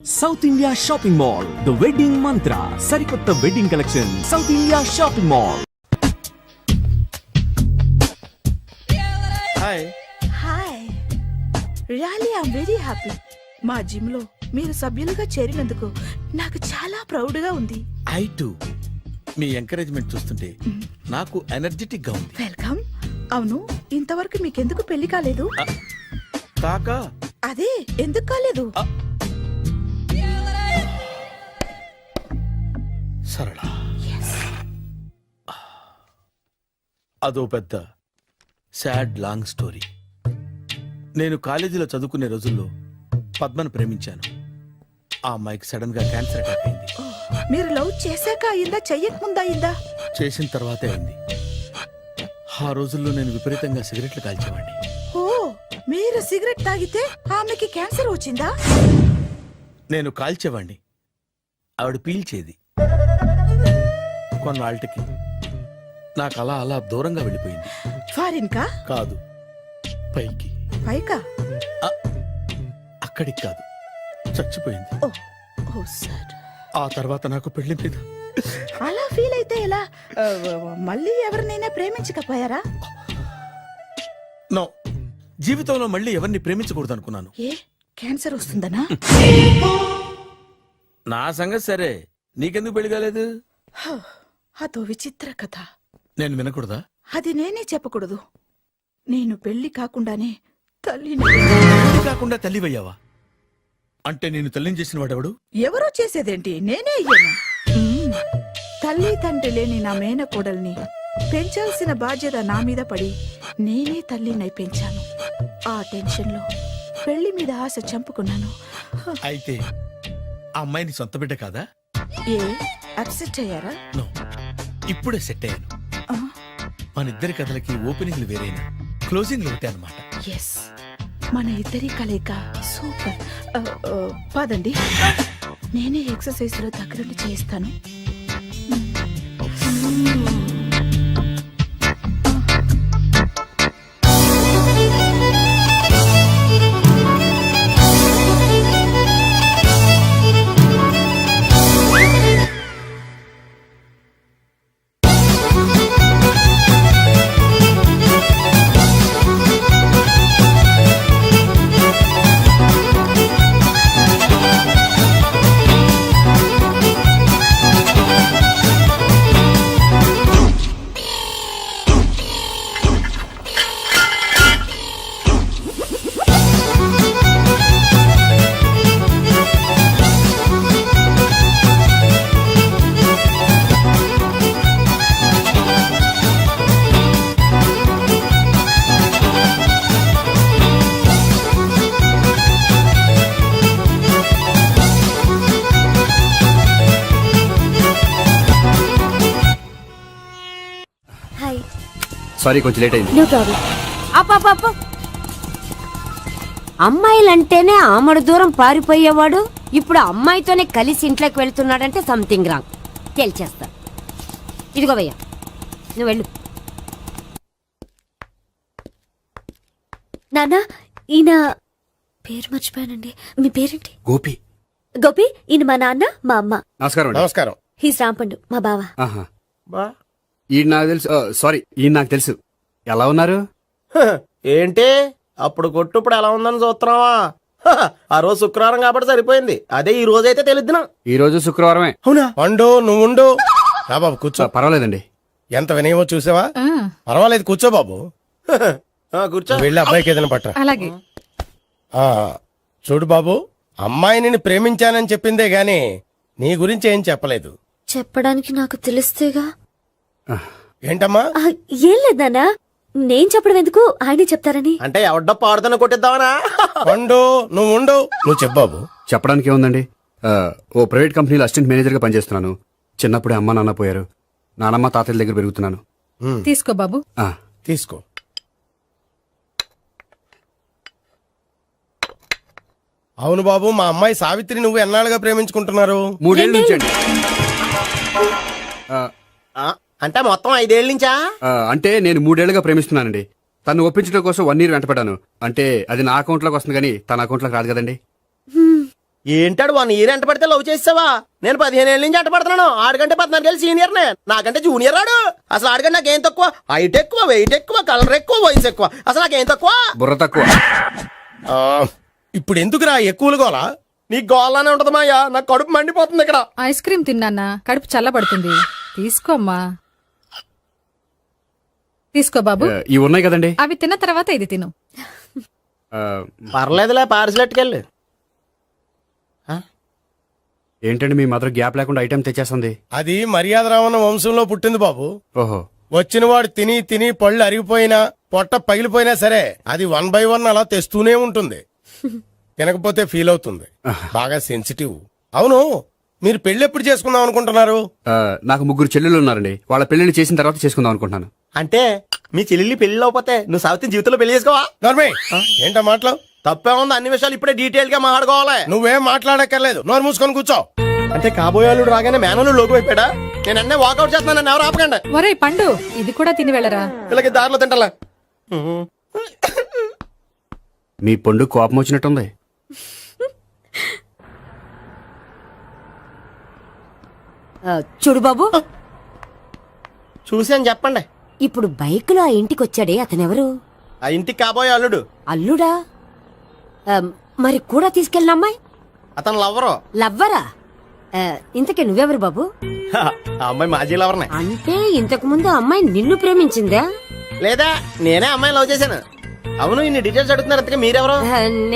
South India shopping mall the wedding మంత్ర సరికొత్త wedding collection south India shopping mall. Hi hi really I'm very happy. మా gym లో మీరు సభ్యులుగా చేరినందుకు నాకు చాలా ప్రౌడ్ గా ఉంది. ఐ టు మీ ఎంకరేజ్మెంట్ చూస్తుంటే నాకు ఎనర్జెటిక్ గా ఉంది. వెల్కమ్. అవును, ఇంతవరకు మీకెందుకు పెళ్లి కాలేదు? కాకా అదే ఎందుకు కాలేదు? సరళ, అదో పెద్ద సాడ్ లాంగ్ స్టోరీ. నేను కాలేజీలో చదువుకునే రోజుల్లో పద్మను ప్రేమించాను. ఆ అమ్మాయికి సడన్ గా క్యాన్సర్ అటాక్ అయింది. మీరు లవ్ చేశాక అయిందా, చెయ్యక ముందా అయిందా? చేసిన తర్వాతే అయింది. ఆ రోజుల్లో నేను విపరీతంగా సిగరెట్లు కాల్చేవాడిని. ఓ, మీరు సిగరెట్ తాగితే ఆమెకి క్యాన్సర్ వచ్చిందా? నేను కాల్చేవాడిని, ఆవిడ పీల్చేది. కొన్నాళ్ళకి నాకు అలా అలా దూరంగా వెళ్ళిపోయింది. ఫారిన్ కా? కాదు, పైకి. పైకా? అక్కడికి కాదు, చచ్చిపోయింది. ఓ ఓ సార్. ఆ తర్వాత నాకు పెళ్లి మీద అలా ఫీల్ అయితే ఎలా? మళ్ళీ ఎవరినైనా ప్రేమించకపోయారా? నో, జీవితంలో మళ్ళీ ఎవరిని ప్రేమించకూడదు అనుకున్నాను. ఏ, క్యాన్సర్ వస్తుందనా? నా సంగతి సరే, నీకెందుకు పెళ్లి కాలేదు? అదో విచిత్ర కథ. నేను వినకూడదా? అది నేనే చెప్పకూడదు. నేను పెళ్లి కాకుండానే తల్లిని. పెళ్లి కాకుండా తల్లివయ్యావా? అంటే నేను తల్లిని చేసిన వాడెవడు? ఎవరో చేసేదేంటి, నేనే అయ్యాను. తల్లి తండ్రి లేని నా మేనకోడల్ని పెంచాల్సిన బాధ్యత నా మీద పడి నేనే తల్లినై పెంచాను. ఆ టెన్షన్ లో పెళ్లి మీద ఆశ చంపుకున్నాను. అయితే ఆ అమ్మాయిని సొంత బిడ్డ కాదా? ఏ, అప్సెట్ అయ్యారా? నో, ఇప్పుడే సెట్ అయ్యాను. మన ఇద్దరి కథలకి ఓపెనింగ్లు వేరైనా క్లోజింగ్లు ఒకటే అన్నమాట. ఎస్, మన ఇద్దరి కలయిక సూపర్. పదండి, నేనే ఎక్సర్సైజ్ లో దగ్గరుండి చేయిస్తాను. సారీ, కొంచెం లేట్ అయింది. No problem. అప్ప అమ్మాయిలంటేనే ఆమడు దూరం పారిపోయేవాడు ఇప్పుడు అమ్మాయితోనే కలిసి ఇంట్లోకి వెళ్తున్నాడంటే సంథింగ్ రాంగ్. తేల్చేస్తా. ఇదిగో భయ్యా, నువ్వు వెళ్ళు. నానా, ఈయన పేరు మర్చిపోయానండి. మీ పేరేంటి? గోపి. గోపి, ఈయన మా నాన్న, మా అమ్మ. నమస్కారం. నమస్కారం. హీస్ రాంపండు, మా బావ. ఆహా, ఈయన నాకు తెలుసు. సారీ, ఈయన నాకు తెలుసు. ఎలా ఉన్నారు? ఏంటి అప్పుడు కొట్టు ఇప్పుడు ఎలా ఉందని చూస్తున్నావా? ఆ రోజు శుక్రవారం కాబట్టి సరిపోయింది. అదే ఈ రోజు అయితే తెలిద్దునా. ఈ రోజు శుక్రవారమే. అవునా? వండు, నువ్వు ఉండు. రా బాబు కూర్చో. పర్వాలేదండి. ఎంత వినయమో చూసావా? పర్వాలేదు, కూర్చో బాబు. కూర్చో. వెళ్ళి అబ్బాయికి ఏదైనా పట్ట. అలాగే. చూడు బాబు, అమ్మాయి నిన్ను ప్రేమించానని చెప్పిందే గాని నీ గురించి ఏం చెప్పలేదు. చెప్పడానికి నాకు తెలిస్తేగా. ఏంటమ్మా? ఏం లేదు నాన్న, నేను చెప్పడం ఎందుకు, ఆయనే చెప్తారని. అంటే ఎవడ్డో పాడుతున్న కొట్టిద్దామనా? వండు, నువ్వు ఉండు. నువ్వు చెప్పు బాబు. చెప్పడానికి ఏముందండి, ఓ ప్రైవేట్ కంపెనీలో అసిస్టెంట్ మేనేజర్ గా పనిచేస్తున్నాను. చిన్నప్పుడే అమ్మ నాన్న పోయారు. నానమ్మ తాతయ్య దగ్గర పెరుగుతున్నాను. తీసుకో బాబు. తీసుకో. అవును బాబు, మా అమ్మాయి సావిత్రి నువ్వు ఎన్నాళ్ళుగా ప్రేమించుకుంటున్నారు? 3 ఏళ్ళ నుంచి అండి. అంటే మొత్తం 5 ఏళ్ళ నుంచా? అంటే నేను 3 ఏళ్లుగా ప్రేమిస్తున్నానండి. తను ఒప్పించడం కోసం 1 year వెంటపడ్డాను. అంటే అది నా అకౌంట్లోకి వస్తుంది కానీ తన అకౌంట్లోకి రాదు కదండి. ఏంటాడు 1 ఇయర్ ఎంట పడితే లవ్ చేసావా? నేను 15 ఏళ్ళ నుంచి ఎంట పడుతున్నాను. ఆడికంటే 14 ఏళ్ళు సీనియర్ నే, నాకంటే జూనియర్ ఆడు. అసలు ఆడికంటే నాకేం తక్కువ? హైట్ ఎక్కువ, వెయిట్ ఎక్కువ, కలర్ ఎక్కువ, వయసు ఎక్కువ. అసలు నాకేం తక్కువ? బుర్ర తక్కువ. ఇప్పుడు ఎందుకురా ఎక్కువలు గోలా? నీకు గోలానే ఉంటది మాయా, నాకు కడుపు మండిపోతుంది ఇక్కడ. ఐస్ క్రీమ్ తిన్నానా, కడుపు చల్లబడుతుంది. తీసుకోమ్మా, తీసుకో బాబు. ఇవి ఉన్నాయి కదండి. అవి తిన్న తర్వాత ఇది తిను. ఆ, పర్లేదులే, పార్సిల్ ఎట్టుకెళ్ళి. ఏంటండి మీ మదర్ గ్యాప్ లేకుండా ఐటెం తెచ్చేస్తుంది? అది మర్యాద రావణ వంశంలో పుట్టింది బాబు. ఓహో. వచ్చినవాడు తిని తిని పళ్ళు అరిగిపోయినా పొట్ట పగిలిపోయినా సరే అది 1 by 1 అలా తెస్తూనే ఉంటుంది. తినకపోతే ఫీల్ అవుతుంది. బాగా సెన్సిటివ్. అవును, మీరు పెళ్లి ఎప్పుడు చేసుకుందాం అనుకుంటున్నారు? ఆ, నాకు 3 చెల్లెళ్ళు ఉన్నారండి. వాళ్ళ పెళ్లిళ్ళు చేసిన తర్వాత చేసుకుందాం అనుకుంటున్నాను. అంటే మీ చెల్లెల్ని పెళ్లి అవ్వకపోతే నువ్వు సావిత్రి జీవితంలో పెళ్లి చేసుకోవా? నోర్మే, ఏంటా మాటలు? తప్పే ఉంది, అన్ని విషయాలు ఇప్పుడే డీటెయిల్ గా మాట్లాడుకోవాలి. నువ్వేం మాట్లాడక్కర్లేదు, నోరు మూసుకొని కూర్చో. అంటే కాబోయే వాళ్ళు రాగానే మేనలు లోకి అయిపోయాడా? నేను అన్నీ వాకౌట్ చేస్తున్నాను, నన్ను ఎవరు ఆపకండి. ఒరే పండు, ఇది కూడా తిని వెళ్ళరా. వీళ్ళకి దారిలో తింటలే. మీ పండు కోపం వచ్చినట్టుంది. చూడు బాబు, చూసి అని చెప్పండి. ఇప్పుడు బైకులో ఆ ఇంటికి వచ్చాడే అతనెవరు? ఆ ఇంటికి కాబోయే అల్లుడు. అల్లుడా? మరి కూడా తీసుకెళ్ళిన అమ్మాయి అతను లవ్వరు. లవ్వరా? ఇంతకీ నువ్వెవరు బాబు? ఆ అమ్మాయి మాజీ లవర్నే. అంటే ఇంతకు ముందు అమ్మాయి నిన్ను ప్రేమించిందా? లేదా నేనే అమ్మాయి లవ్ చేశాను. అవును, ఇన్ని డీటెయిల్స్ అడుగుతున్నారు. అంతగా మీరెవరు?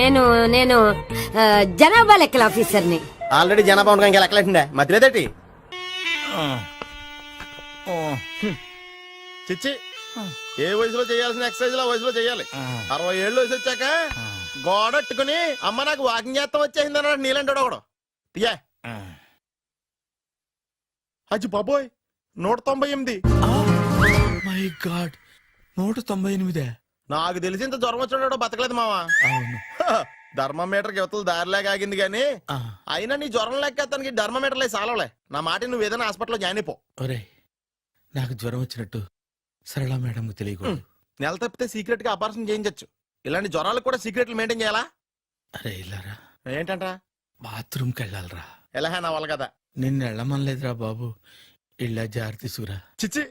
నేను నేను జనాభా లెక్కల ఆఫీసర్ని. ఆల్రెడీ జనాభా ఉండగా ఇంకా లెక్కలేండే మధ్యలేదటి. చిచ్చి, ఏ వయసులో చేయాల్సిన ఎక్సర్సైజ్ లో వయసులో చేయాలి. 60 ఏళ్ళు వయసు వచ్చాక గోడట్టుకుని అమ్మ నాకు వాకింగ్ చేస్తాం వచ్చేసింది అన్నాడు నీలంటాడు ఒకడు. పియా అజ్జి బాబోయ్, 198. My God, 198. నాకు తెలిసి ఇంత జ్వరం వచ్చాడో బతకలేదు మావా. అవును. ధర్మమీటర్ యువతలు దారిలాగా ఆగింది గానీ అయినా నీ జ్వరం లెక్క అతనికి ధర్మమీటర్లే సాలవలే. నా మాట నువ్వు ఏదైనా హాస్పిటల్లో జాయిన్ అయిపో. ఒరేయ్, నాకు జ్వరం వచ్చినట్టు సరళ మేడంకు తెలియకూడదు. నెల తప్పితే సీక్రెట్ గా ఆపరేషన్ చేయించచ్చు. ఇలాంటి జ్వరాలకు కూడా సీక్రెట్లు మెయింటైన్ చేయాలా? అరే ఇల్లారా, ఏంటంటా? బాత్రూమ్కి వెళ్ళాలరా. ఎలా నా వాళ్ళ కదా. నిన్ను వెళ్ళమనలేదురా బాబు, ఇళ్ళ జారి తీసుకురా. చిచ్చి,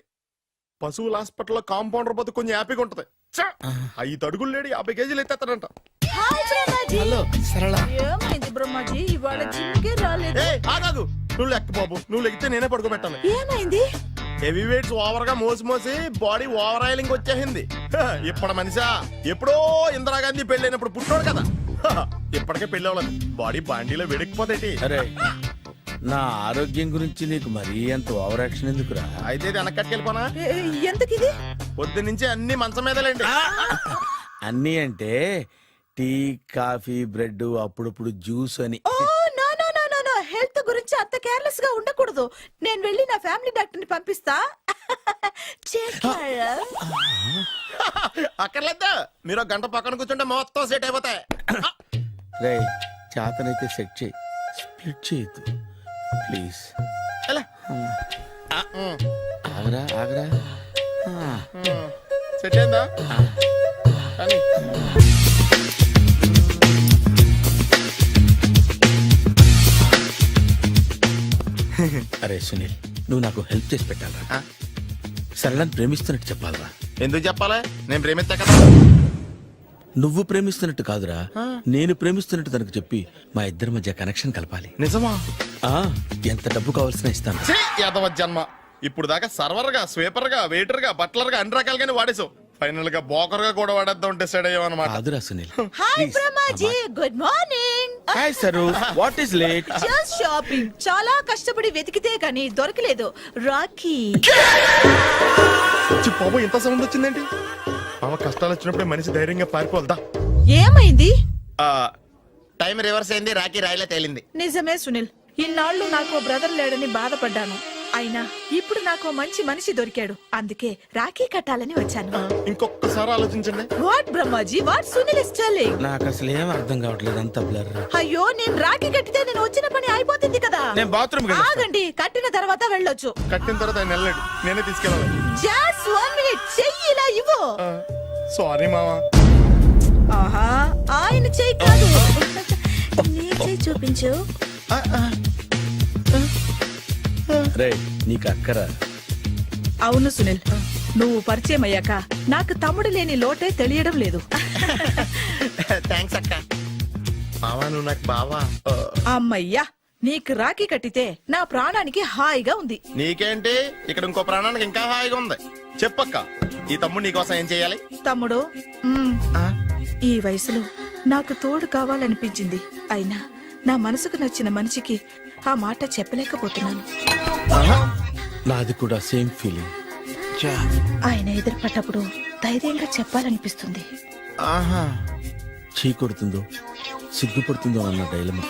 పశువుల హాస్పిటల్లో కాంపౌండర్ బతు కొంచెం హ్యాపీగా ఉంటది. 5 అడుగులు లేడి 50 కేజీలు ఎత్తేస్తాడంట. హలో సరళ. ఏమైంది బ్రహ్మాజీ, ఇవాళ జిమ్కే రాలేదు? ఏ ఆగాగు, నువ్వు లెక్క బాబు. నువ్వు లెక్కితే నేనే పడుకోబెట్టాలి. ఏమైంది? హెవీ వెయిట్స్ ఓవర్ గా మోసి మోసి బాడీ ఓవర్ ఆయిలింగ్ వచ్చేసింది. ఇప్పుడు మనిషా ఎప్పుడో ఇందిరాగాంధీ పెళ్ళైనప్పుడు పుట్టినోడు కదా. ఇప్పటికే పెళ్లి అవ్వలేదు, బాడీ బాండీలో వెడికిపోతేటి. అరే, నా ఆరోగ్యం గురించి నీకు మరీ అంత ఓవర్ యాక్షన్ ఎందుకురా? అయితే ఇది వెనకట్టుకెళ్ళిపోనా? ఎంతకిది? పొద్దు నుంచి అన్ని మంచం మీదలేండి. అన్నీ అంటే టీ, కాఫీ, బ్రెడ్, అప్పుడప్పుడు జ్యూస్ అని. Oh no no no no no, health గురించి అంత కేర్లెస్ గా ఉండకూడదు. నేను వెళ్ళి నా ఫ్యామిలీ డాక్టర్ ని పంపిస్తా. అక్కర్లేద్దా, మీరు 1 గంట పక్కన కూర్చుంటే మొత్తం సెట్ అయిపోతాయి. రే, చేతనైతే సెట్ చేయి, స్ప్లిట్ చేయొద్దు ప్లీజ్. ఎలా? ఆగరా ఆగరా. సెట్ అయిందా? కానీ అరే సునీల్, నువ్వు నాకు హెల్ప్ చేసి పెట్టాలరా. సరళని ప్రేమిస్తున్నట్టు చెప్పాలరా. ఎందుకు చెప్పాలి? నేను ప్రేమిస్తా కదా. నువ్వు ప్రేమిస్తున్నట్టు కాదురా, నేను ప్రేమిస్తున్నట్టు తనకు చెప్పి మా ఇద్దరి మధ్య కనెక్షన్ కలపాలి. నిజమా? ఆ, ఎంత డబ్బు కావాల్సిన ఇస్తాను. యాదవ జన్మ. ఇప్పుడు దాకా సర్వర్ గా, స్వీపర్ గా, వెయిటర్ గా, బట్లర్ గా అన్ని రకాలుగానే వాడేసావు. ఫైనల్ గా బోకర్ గా కూడా వాడేద్దాం డిసైడ్ అయ్యామన్నమాట. కాదురా Sunil. Hi Brahmaji, good morning. Hi sir, what is late? Just shopping. చాలా కష్టపడి వెతికితే కానీ దొరకలేదు. రాఖీ. బాబు ఇంత సౌండ్ వచ్చిందేంటి? మామ కష్టాలు వచ్చినప్పుడే మనిషి ధైర్యంగా పారిపోల్దా. ఏమైంది? టైం రివర్స్ అయింది, రాఖీ రాయిలా తేలింది. నిజమే సునీల్, ఇన్నాళ్ళు నాకు బ్రదర్ లేడని బాధపడ్డాను. అయినా ఇప్పుడు నాకు మంచి మనిషి దొరికాడు. అందుకే రాఖీ కట్టాలని వచ్చాను. ఇంకొకసారి ఆలోచించండి. What Brahmaji, what Sunil is telling? నాకు అసలు ఏం అర్థం కావట్లేదు, అంత బ్లర్. అయ్యో, నేను రాఖీ కట్టితే నేను వచ్చిన పని అయిపోతుంది కదా. నేను బాత్రూమ్ ఆగండి, కట్టిన తర్వాత వెళ్ళొచ్చు. కట్టిన తర్వాత ఆయన వెళ్ళండి, నేనే తీసుకెళ్ళాలి. జస్ట్ 1 minute, చెయ్యి ఇలా ఇవ్వు. సారీ మామా. ఆహా, ఆయన చెయ్యి కాదు. నీ చేయి చూపించు. రే నీకు అక్కరా? అవును సునీల్, నువ్వు పరిచయం అయ్యాక నాకు తమ్ముడు లేని లోటే తెలియడం లేదు. థ్యాంక్స్ అక్క. మావా నువ్వు నాకు బావా. అమ్మయ్యా, నీకు రాఖీ కట్టితే నా ప్రాణానికి హాయిగా ఉంది. నీకేంటి ఇక్కడ ఇంకో ప్రాణానికి ఇంకా హాయిగా ఉంది. చెప్పక్క, ఈ తమ్ముడు నీకోసం ఏం చేయాలి? తమ్ముడు, ఈ వయసులో నాకు తోడు కావాలనిపించింది. అయినా నా మనసుకు నచ్చిన మనిషికి ఆ మాట చెప్పలేకపోతున్నాను. నాది కూడా సేమ్ ఫీలింగ్. ఆయన ఎదురుపడ్డప్పుడు ధైర్యంగా చెప్పాలనిపిస్తుంది. ఆహా. చీ కొడుతుందో సిగ్గుపడుతుందో అన్న డైలమా.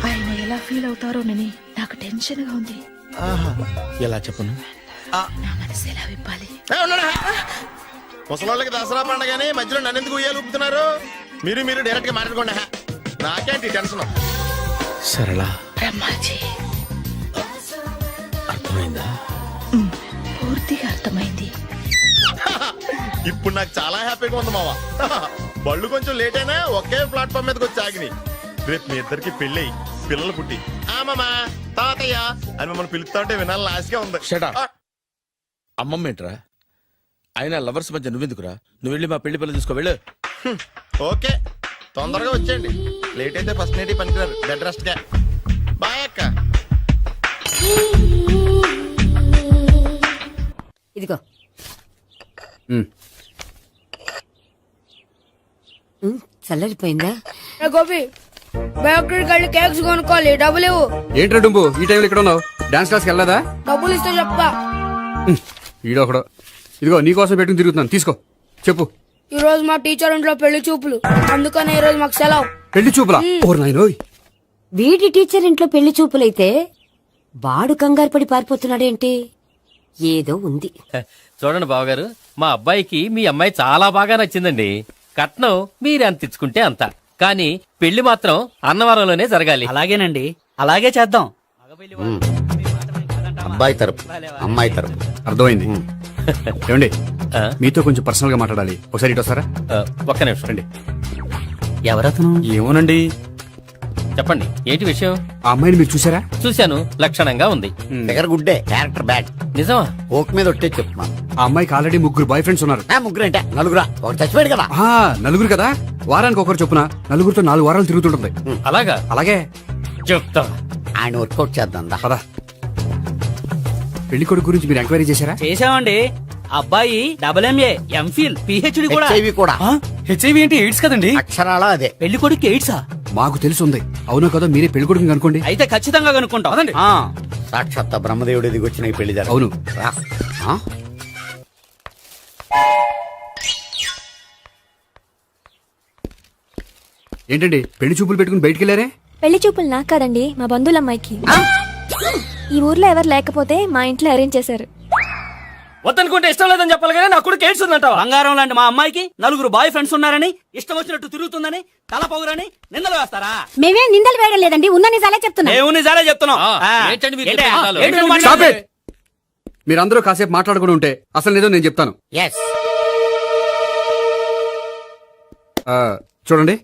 ఆయన ఎలా ఫీల్ అవుతారోనని నాకు టెన్షన్ గా ఉంది. ఎలా చెప్పను? నా మనసు ఎలా విప్పాలి? ముసలోళ్ళకి దసరా పండగని మధ్యలో నన్ను ఎందుకు ఉయ్యాలు ఊపుతున్నారు? మీరు డైరెక్ట్ గా మాట్లాడుకోండి. నాకేంటి టెన్షన్? సరళ, బ్రహ్మాజీ, అర్థమైందా? పూర్తిగా అర్థమైంది. ఇప్పుడు నాకు చాలా హ్యాపీగా ఉంది మావా. బళ్ళు కొంచెం లేట్ అయినా ఒకే ప్లాట్ఫామ్ మీదకి వచ్చి ఆగినాయి. రేపు మీ ఇద్దరికి పెళ్ళి పిల్లలు పుట్టి మామా తాతయ్య అని మమ్మల్ని పిలుస్తా ఉంటే వినాలని ఆశగా ఉంది. Shut up. అమ్మమ్మ ఏంట్రా? అయినా లవర్స్ మధ్య నువ్వెందుకురా? నువ్వు వెళ్ళి మా పెళ్లి పిల్లలు తీసుకో వెళ్ళు. ఓకే, తొందరగా వచ్చేయండి. లేట్ అయితే ఫస్ట్ నైట్ పనికిరారు. బెడ్ రెస్ట్ గా. బాయ్ అక్క. ఇదిగో. చల్లరిపోయిందా? గోపి బయోక్రెడిట్ వెళ్ళి కేక్స్ కొనుక్కోవాలి, డబ్బులు ఇవ్వు. ఏంట్రా డుంబు ఈ టైంలో ఇక్కడ ఉన్నావు? డాన్స్ క్లాస్కి వెళ్ళదా? డబ్బులు ఇస్తే చెప్తా. ఈడొకడు. ఇదిగో నీకోసం పెట్టుకుని తిరుగుతున్నాను, తీసుకో. చెప్పు. ఈ రోజు మా టీచర్ ఇంట్లో పెళ్లి చూపులు, అందుకనే ఈ రోజు మాకు సెలవు. పెళ్లి చూపులా? ఓర్ నాయనోయ్. వీడి టీచర్ ఇంట్లో పెళ్లి చూపులైతే వాడు కంగారు పడి పారిపోతున్నాడేంటి? ఏదో ఉంది. చూడండి బావగారు, మా అబ్బాయికి మీ అమ్మాయి చాలా బాగా నచ్చిందండి. కట్నం మీరు ఎంత ఇచ్చుకుంటే అంత, కానీ పెళ్లి మాత్రం అన్నవరంలోనే జరగాలి. అలాగేనండి, అలాగే చేద్దాం. అబ్బాయి తరపు అమ్మాయి తరపు. అర్థమైంది. ఏమండి, ఆ? మీతో కొంచెం పర్సనల్ గా మాట్లాడాలి. ఒకసారి ఇటు వస్తారా? ఒక్క నిమిషం రండి. ఎవరతను? ఏమోనండి. చెప్పండి, ఏంటి విషయం? ఆ అమ్మాయిని మీరు చూసారా? చూశాను, లక్షణంగా ఉంది. దగ్గర గుడ్డే, క్యారెక్టర్ బ్యాడ్. నిజమా? ఓక్ మీద ఒట్టే చెప్తున్నాను. ఆ అమ్మాయికి ఆల్రెడీ 3 బాయ్ ఫ్రెండ్స్ ఉన్నారు. ముగ్గురు అంటే నలుగురా? ఒకటి చచ్చిపోయాడు కదా. ఆ, నలుగురు కదా. వారానికి ఒకరు చొప్పున నలుగురితో 4 వారాలు తిరుగుతుంటుంది. అలాగా? అలాగే. చెప్తా. ఆయన వర్కౌట్ చేద్దాం. పదా. పెళ్లి కొడుకు గురించి మీరు ఎంక్వైరీ చేశారా? చేసామండి. అబ్బాయి MA, MPhil, PhD కూడా. హెచ్ఐవి కూడా. హెచ్ఐవి అంటే ఎయిడ్స్ కదండి. అక్షరాల అదే. పెళ్లి కొడుకు ఎయిడ్సా? మాకు తెలుసుంది. అవునా కదా? మీరే పెళ్లి కొడుకుని అనుకోండి. అయితే ఖచ్చితంగా కనుక్కుంటాం. అదండి. సాక్షాత్ బ్రహ్మదేవుడి దిగి వచ్చిన ఈ పెళ్లి జరగదు. అవును. రా. ఆ? ఏంటండి పెళ్లి చూపులు పెట్టుకుని బయటికి వెళ్ళారే? పెళ్లి చూపులు నాకు కాదండి, మా బంధువుల అమ్మాయికి. ఈ ఊర్లో ఎవరు లేకపోతే మా ఇంట్లో అరేంజ్ చేశారు. వద్దనుకుంటే ఇష్టం లేదని చెప్పాలి కానీ నా కూడా ఎయిడ్స్ ఉందంటావా? బంగారం లాంటి మా అమ్మాయికి 4 బాయ్ ఫ్రెండ్స్ ఉన్నారని, ఇష్టం వచ్చినట్టు తిరుగుతుందని, తల పౌరని నిందలు వేస్తారా? మేమే నిందలు వేయడం లేదండి, ఉన్న నిజాలే చెప్తున్నా. మేము నిజాలే చెప్తున్నాం. ఏంటండి మీరు ఏంటి? చెప్పే నిజాలు? ఏంటి నువ్వు Stop మాట్లాడేది? it! మీరందరూ కాసేపు మాట్లాడుకుని ఉంటే అసలు ఏదో నేను చెప్తాను. ఎస్. ఆ, చూడండి,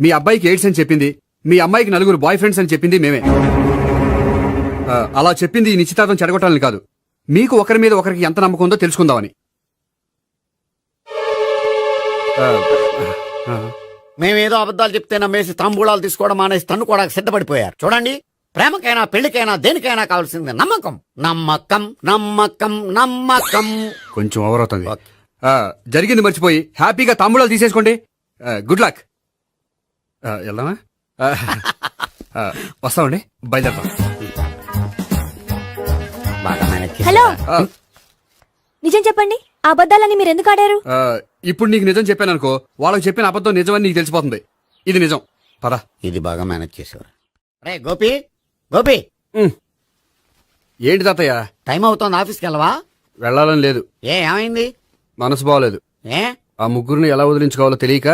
మీ అబ్బాయికి ఎయిడ్స్ అని చెప్పింది, మీ అమ్మాయికి 4 బాయ్ ఫ్రెండ్స్ అని చెప్పింది మేమే. అలా చెప్పింది ఈ నిశ్చితార్థం చెడగొట్టాలని కాదు, మీకు ఒకరి మీద ఒకరికి ఎంత నమ్మకం ఉందో తెలుసుకుందామని. మేమేదో అబద్ధాలు చెప్తే నమ్మేసి తాంబూలాలు తీసుకోవడం మానేసి తన్నుకోవడానికి సిద్ధపడిపోయారు. చూడండి, ప్రేమకైనా పెళ్లికైనా దేనికైనా కావాల్సింది నమ్మకం. నమ్మకం నమ్మకం నమ్మకం. కొంచెం ఓవర్ అవుతుంది. జరిగింది మర్చిపోయి హ్యాపీగా తాంబూలాలు తీసేసుకోండి. Good luck. వెళ్దామా? వస్తామండి, బయలుదేరతాం. బాగా మేనేజ్ చేశారు. హలో, నిజం చెప్పండి, ఆ అబద్ధాలని మీరు ఎందుకు ఆడారు? ఇప్పుడు నీకు నిజం చెప్పాను అనుకో, వాళ్ళకి చెప్పిన అబద్ధం నిజమని నీకు తెలిసిపోతుంది. ఇది నిజం. పద. ఇది బాగా మేనేజ్ చేసేవారు. రే గోపి, గోపి, ఏంటి తాతయ్య? టైం అవుతోంది, ఆఫీస్కి వెళ్ళవా? వెళ్ళాలని లేదు. ఏమైంది? మనసు బాగోలేదు. ఏ ఆ ముగ్గురిని ఎలా వదిలించుకోవాలో తెలియక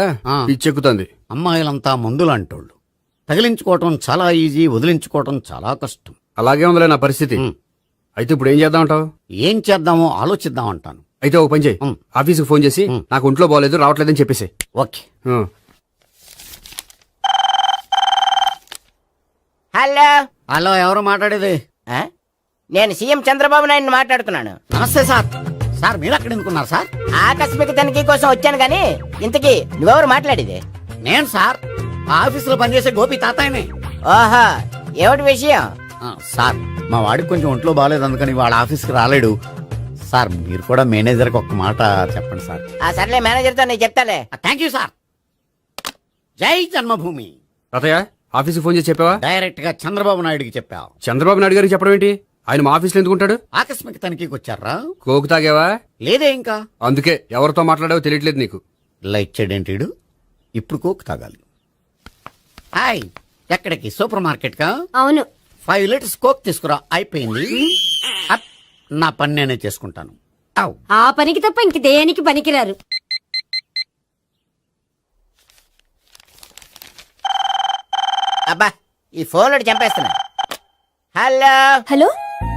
పిచ్చెక్కుతుంది. అమ్మాయిలంతా మందులాంటోళ్ళు. తగిలించుకోవటం చాలా ఈజీ, వదిలించుకోవటం చాలా కష్టం. అలాగే ఉందిలే నా పరిస్థితి. అయితే ఇప్పుడు ఏం చేద్దామంటావు? ఏం చేద్దామో ఆలోచిద్దామంటాను. అయితే ఒక పని చేయి, ఆఫీస్కి ఫోన్ చేసి నాకు ఒంట్లో బాగోలేదు రావట్లేదని చెప్పేసి. ఓకే. హలో హలో, ఎవరు మాట్లాడేది? నేను సీఎం చంద్రబాబు నాయుడు మాట్లాడుతున్నాను. నమస్తే సార్. సార్ మీరు అక్కడ ఎందుకున్నారు సార్? ఆకస్మిక తనిఖీ కోసం వచ్చాను గానీ ఇంతకీ నువ్వెవరు మాట్లాడేది? నేను సార్ ఆఫీసులో పనిచేసే గోపి తాతాయనే. ఓహో, ఏమిటి విషయం? సార్ మా వాడికి కొంచెం ఒంట్లో బాగాలేదు, అందుకని వాళ్ళ ఆఫీస్కి రాలేడు. సార్ మీరు కూడా మేనేజర్కి ఒక మాట చెప్పండి సార్. సర్లే, మేనేజర్తో నేను చెప్తాలే. Thank you sir. జై జన్మభూమి. తాతయ్య ఆఫీస్కి ఫోన్ చేసి చెప్పావా? డైరెక్ట్ గా చంద్రబాబు నాయుడుకి చెప్పావు. చంద్రబాబు నాయుడు గారికి చెప్పడం ఏంటి? ఆయన మా ఆఫీస్లో ఎందుకుంటాడు? ఆకస్మిక తనిఖీకి వచ్చారా? కోకు తాగావా? లేదే ఇంకా. అందుకే ఎవరితో మాట్లాడావో తెలియట్లేదు నీకు. లైట్ చేయడేంటిడు? ఇప్పుడు కోక్ తాగాలి. హాయ్, ఎక్కడికి? సూపర్ మార్కెట్ కా? అవును. 5 లీటర్స్ కోక్ తీసుకురా. అయిపోయింది. అప్, నా పని నేనే చేసుకుంటాను. ఔ. ఆ పనికి తప్ప ఇంక దేనికి పనికిరారు. అబ్బా, ఈ ఫోన్ లో చంపేస్తున్నా. హలో హలో,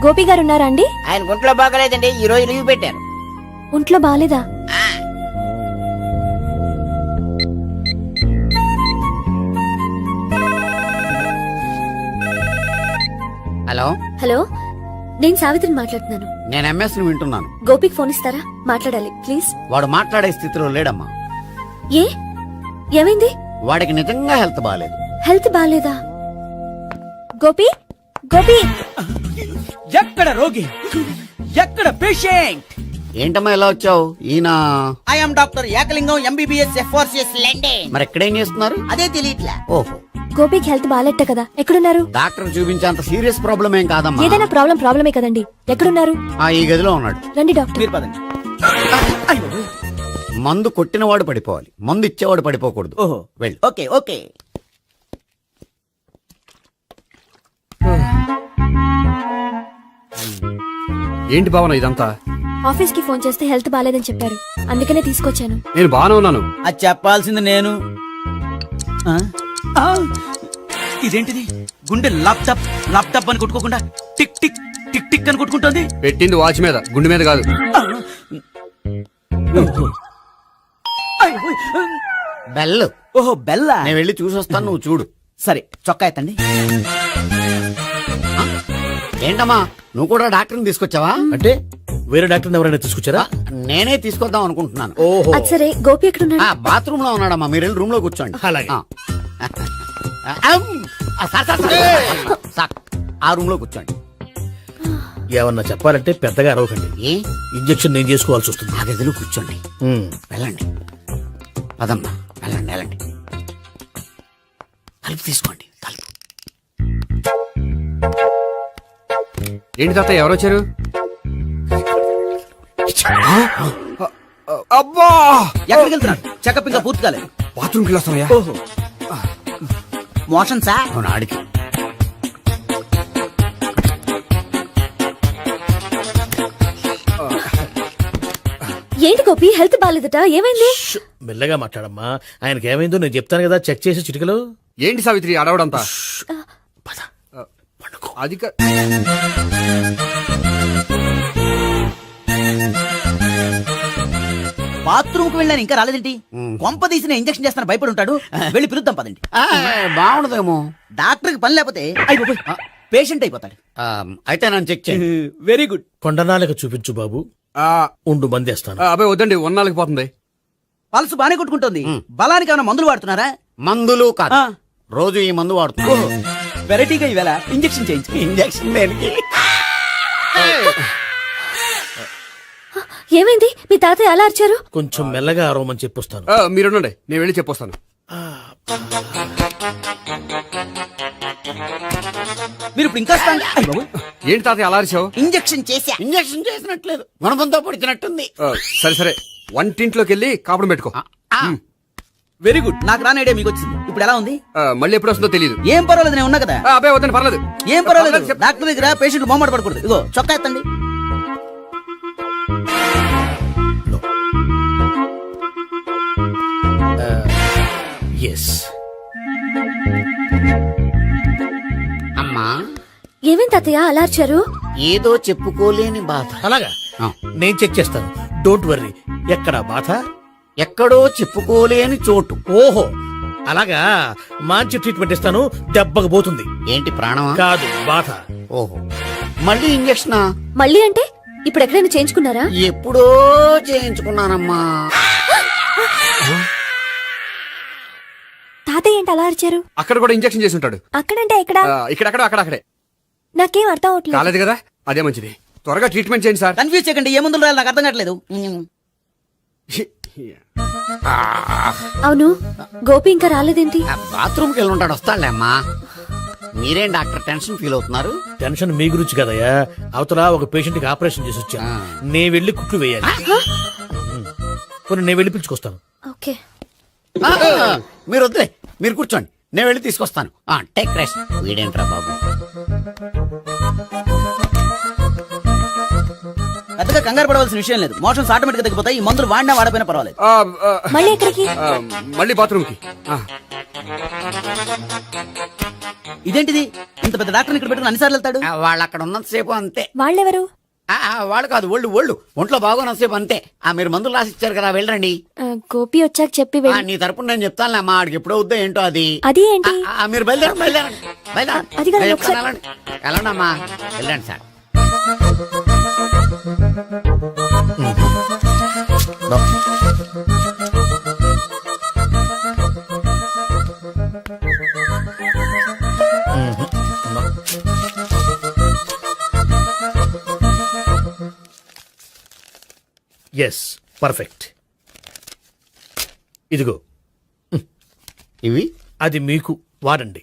గోపి గారు ఉన్నారా అండి? ఆయన గుంట్లో బాగలేదండి, ఈ రోజు లీవ్ పెట్టారు. ఒంట్లో బాలేదా? హలో హలో, నేను సావిత్రిని మాట్లాడుతున్నాను. నేను ఎంఎస్ ని వింటున్నాను. గోపికి ఫోన్ ఇస్తారా? మాట్లాడాలి ప్లీజ్. వాడు మాట్లాడే స్థితిలో లేడమ్మా. ఏ ఏమైంది? వాడికి నిజంగా హెల్త్ బాగాలేదు. హెల్త్ బాలేదా? గోపి గోపి, ఎక్కడ రోగి, ఎక్కడ పేషెంట్? ఏంటమ్మా ఇలా వచ్చావు? ఈయన I'm doctor Ekalingam MBBS FRCS London. మరి ఎక్కడేం చేస్తున్నారు? అదే తెలియట్లే. ఓహో, గోపికి హెల్త్ బాలేట కదా, ఎక్కడున్నారు? డాక్టర్ చూపించేంత సీరియస్ ప్రాబ్లం ఏం కాదమ్మా. ఏదైనా ప్రాబ్లమే కదండి. ఎక్కడున్నారు? ఈ గదిలో ఉన్నాడు. రండి డాక్టర్. మీరు పదండి. మందు కొట్టినవాడు పడిపోవాలి, మందు ఇచ్చేవాడు పడిపోకూడదు. ఓహో, వెళ్ళు. Okay okay. ఏంటి భావన ఇదంతా? ఆఫీస్ కి ఫోన్ చేస్తే హెల్త్ బాలేదని చెప్పారు, అందుకనే తీసుకొచ్చాను. నేను బాగానే ఉన్నాను. అది చెప్పాల్సింది నేను. ఆ? ఆ! ఇదేంటిది? గుండె ల్యాప్టాప్ ల్యాప్టాప్ అని కొట్టుకోకుండా టిక్ టిక్ టిక్ టిక్ అని కొట్టుకుంటుంది. పెట్టింది వాచ్ మీద, గుండె మీద కాదు. బెల్. ఓహో, బెల్లా. నేను వెళ్ళి చూసొస్తాను, నువ్వు చూడు. సరే, చొక్కా ఎత్తండి. ఏంటమ్మా, నువ్వు కూడా డాక్టర్ని తీసుకొచ్చావా? అంటే వేరే డాక్టర్ ఎవరైనా తీసుకొచ్చారా? నేనే తీసుకొద్దాం అనుకుంటున్నాను. ఓహో, అది సరే, గోపి ఎక్కడున్నాడు? బాత్రూమ్ లో ఉన్నాడమ్మా, మీరు వెళ్ళి రూమ్ లో కూర్చోండి. అలాగే. సార్, ఆ రూమ్ లో కూర్చోండి. ఏమన్నా చెప్పాలంటే పెద్దగా అరవకండి. ఏ ఇంజెక్షన్ నేను చేసుకోవాల్సి వస్తుంది. ఆ గదిలో కూర్చోండి. వెళ్ళండి, పదమ్మా, వెళ్ళండి వెళ్ళండి. తలుపు తీసుకోండి, తలుపు. ఏంటి తాత ఎవరు వచ్చారు? అబ్బా, ఎక్కడికి వెళ్తున్నాడు? చెకప్ ఇంకా పూర్తి కాలేదు. బాత్రూమ్కి వెళ్ళొస్తానయ్యా. ఓహో, మోషన్ సార్. అవును, ఆడికి. ఏంటి గోపి, హెల్త్ బాలేదట, ఏమైంది? మెల్లగా మాట్లాడమ్మా. ఆయనకి ఏమైందో నేను చెప్తాను కదా, చెక్ చేసి చిటికలు. ఏంటి సావిత్రి అడవడంతా? అది బాత్రూమ్ కు వెళ్ళాను, ఇంకా రాలేదేంటి? కొంప తీసిన ఇంజక్షన్ చేస్తాను భయపడి ఉంటాడు. వెళ్ళి పిలుద్దాం పదండి. బాగుండదేమో. డాక్టర్ కి పని లేకపోతే పేషెంట్ అయిపోతాడు. అయితే నన్ను చెక్ చేయండి. Very good. కొండనాలకు చూపించు బాబు. ఉండు, మందేస్తాను. అబ్బాయి వద్దండి, ఉన్నాళ్ళకి పోతుంది. పల్స్ బానే కొట్టుకుంటుంది. బలానికి ఏమైనా మందులు వాడుతున్నారా? మందులు కాదు, రోజు ఈ మందు వాడుతున్నా. వెరైటీగా ఈవేళ ఇంజక్షన్ చేయించు. ఇంజక్షన్ దేనికి? ఏమైంది? మీ తాతయ్య అలా అరిచారు? కొంచెం మెల్లగా అరవమని చెప్పొస్తాను. మీరుండండి, నేను వెళ్ళి చెప్పొస్తాను. మీరు ఇప్పుడు ఇంకా ఏంటి తాతయ్య అలా అరిచావు? ఇంజక్షన్ చేసా. ఇంజక్షన్ చేసినట్లేదు, గుణపంతో పొడిచినట్టుంది. సరే సరే, వంటింట్లోకి వెళ్ళి కాపురం పెట్టుకో. Very good. నాకు రాని ఐడియా మీకు వచ్చింది. ఇప్పుడు ఎలా ఉంది? మళ్ళీ ఎప్పుడు వస్తుందో తెలియదు. ఏం పర్వాలేదు, నేను ఉన్నా కదా. అబ్బాయి వద్దండి, పర్లేదు. ఏం పర్వాలేదు. డాక్టర్ దగ్గర పేషెంట్ మొహమాట పడకూడదు. ఇగో చొక్కా ఎత్తండి. ఎస్. అమ్మా, ఏమైంది తాతయ్య అలా అరిచారు? ఏదో చెప్పుకోలేని బాధ. అలాగా, నేను చెక్ చేస్తాను. Don't worry. ఎక్కడ బాధ? ఎక్కడో చెప్పుకోలేని చోటు. ఓహో, అలాగా మంచి ట్రీట్మెంట్ ఇస్తాను, దెబ్బకు పోతుంది. ఏంటి ప్రాణమా? కాదు, బాధ. ఓహో, మళ్ళీ ఇంజక్షనా? మళ్ళీ అంటే ఇప్పుడు ఎక్కడైనా చేయించుకున్నారా? ఎప్పుడో చేయించుకున్నానమ్మా. తాతయ్య ఏంటి అలా అరిచారు? అక్కడ కూడా ఇంజెక్షన్ చేసి ఉంటాడు. అక్కడంటే ఎక్కడ? ఇక్కడక్కడ అక్కడే నాకేం అర్థం అవట్లేదు. కాలేదు కదా, అదే మంచిది. త్వరగా ట్రీట్మెంట్ చేయండి సార్. కన్ఫ్యూజ్ చేయకండి, ఏ మందులు రాయాలి నాకు అర్థం కావట్లేదు. అవును, గోపి ఇంకా రాలేదేంటి? బాత్రూమ్కి వెళ్ళి ఉంటాడు, వస్తాడులే అమ్మా. మీరేం డాక్టర్ టెన్షన్ ఫీల్ అవుతున్నారు? టెన్షన్ మీ గురించి కదయ్యా, అవతల ఒక పేషెంట్ కి ఆపరేషన్ చేసి వచ్చా. నే వెళ్ళి కుట్లు వేయాలి. కొన్ని నేను వెళ్ళి పిలుచుకొస్తాను. ఓకే. మీరు వద్దులే, మీరు కూర్చోండి, నేను వెళ్ళి తీసుకొస్తాను. Take rest. వీడేంట్రా బాబు. పెద్దగా కంగారు పడవలసిన విషయం లేదు. మోషన్స్ ఆటోమేటిక్ గా తగ్గిపోతాయి. ఈ మందులు వాడినా వాడపోయినా పర్వాలేదు. మళ్ళీ ఎక్కడికి? మళ్ళీ బాత్రూమ్కి. ఇదేంటిది, ఇంత పెద్ద డాక్టర్ ఇక్కడ పెట్టుకుని అన్నిసార్లు వెళ్తాడు? వాళ్ళు అక్కడ ఉన్నంతసేపు అంతే. వాళ్ళెవరు? వాళ్ళు కాదు, ఒంట్లో బాగోనంతసేపు అంతే. మీరు మందులు రాసి ఇచ్చారు కదా, వెళ్ళండి. గోపి వచ్చాక చెప్పి నీ తరపున నేను చెప్తానులే అమ్మా, ఆడికి ఎప్పుడో వద్దో ఏంటో అది. అది ఏంటి? మీరు బయలుదేరండి. అది కాదు, వెళ్ళండి అమ్మా, వెళ్ళండి సార్. Yes, perfect. ఇదిగో ఇవి అది మీకు వాడండి.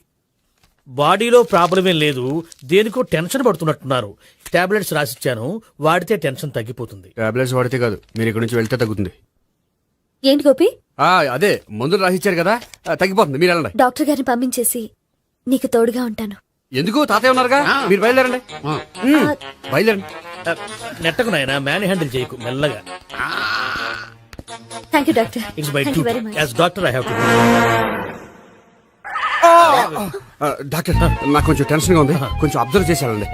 బాడీలో ప్రాబ్లం ఏం లేదు, దేనికో టెన్షన్ పడుతున్నట్టున్నారు. టాబ్లెట్స్ రాసిచ్చాను, వాడితే టెన్షన్ తగ్గిపోతుంది. టాబ్లెట్స్ వాడితే కాదు, మీరు ఇక్కడ నుంచి వెళ్తే తగ్గుతుంది. ఏంటి గోపి? అదే మందులు రాసిచ్చారు కదా, తగ్గిపోతుంది. మీరు వెళ్ళండి. డాక్టర్ గారిని పంపించేసి నీకు తోడుగా ఉంటాను. ఎందుకు, తాతయ్య ఉన్నారుగా, మీరు బయలుదేరండి. బయలుదేరండి. నెట్టకు నాయనా, మ్యాన్ హ్యాండిల్ చేయకు, మెల్లగా. Thank you doctor. It's my Thank you very much. As doctor I have to. Doctor, నాకు కొంచెం టెన్షన్ గా ఉంది, కొంచెం అబ్జర్వ్ చేసేయాలండి.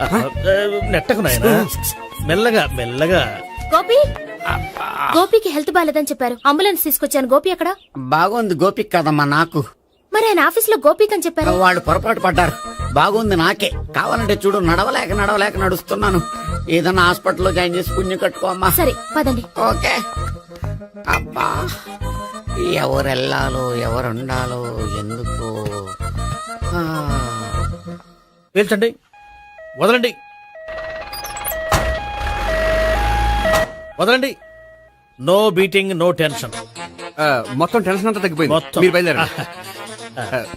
నెట్టకు నాయనా, మెల్లగా మెల్లగా. గోపి, గోపికి హెల్త్ బాలేదని చెప్పారు, అంబులెన్స్ తీసుకొచ్చాను. గోపి ఎక్కడ? బాగుంది గోపిక్ కదమ్మా నాకు. మరి ఆయన ఆఫీస్ లో గోపిక్ అని చెప్పారు. వాళ్ళు పొరపాటు పడ్డారు. బాగుంది నాకే. కావాలంటే చూడు, నడవలేక నడుస్తున్నాను. ఏదన్నా హాస్పిటల్లో జాయిన్ చేసి పుణ్యం కట్టుకోమ్మా. సరే పదండి. ఓకే. అబ్బా, ఎవరెళ్ళాలో ఎవరుండాలో ఎందుకు. పేల్చండి, వదలండి, వదలండి. No beating, no tension. మొత్తం టెన్షన్ అంతా తగ్గిపోయింది. మొత్తం. మీరు బయలుదేరండి.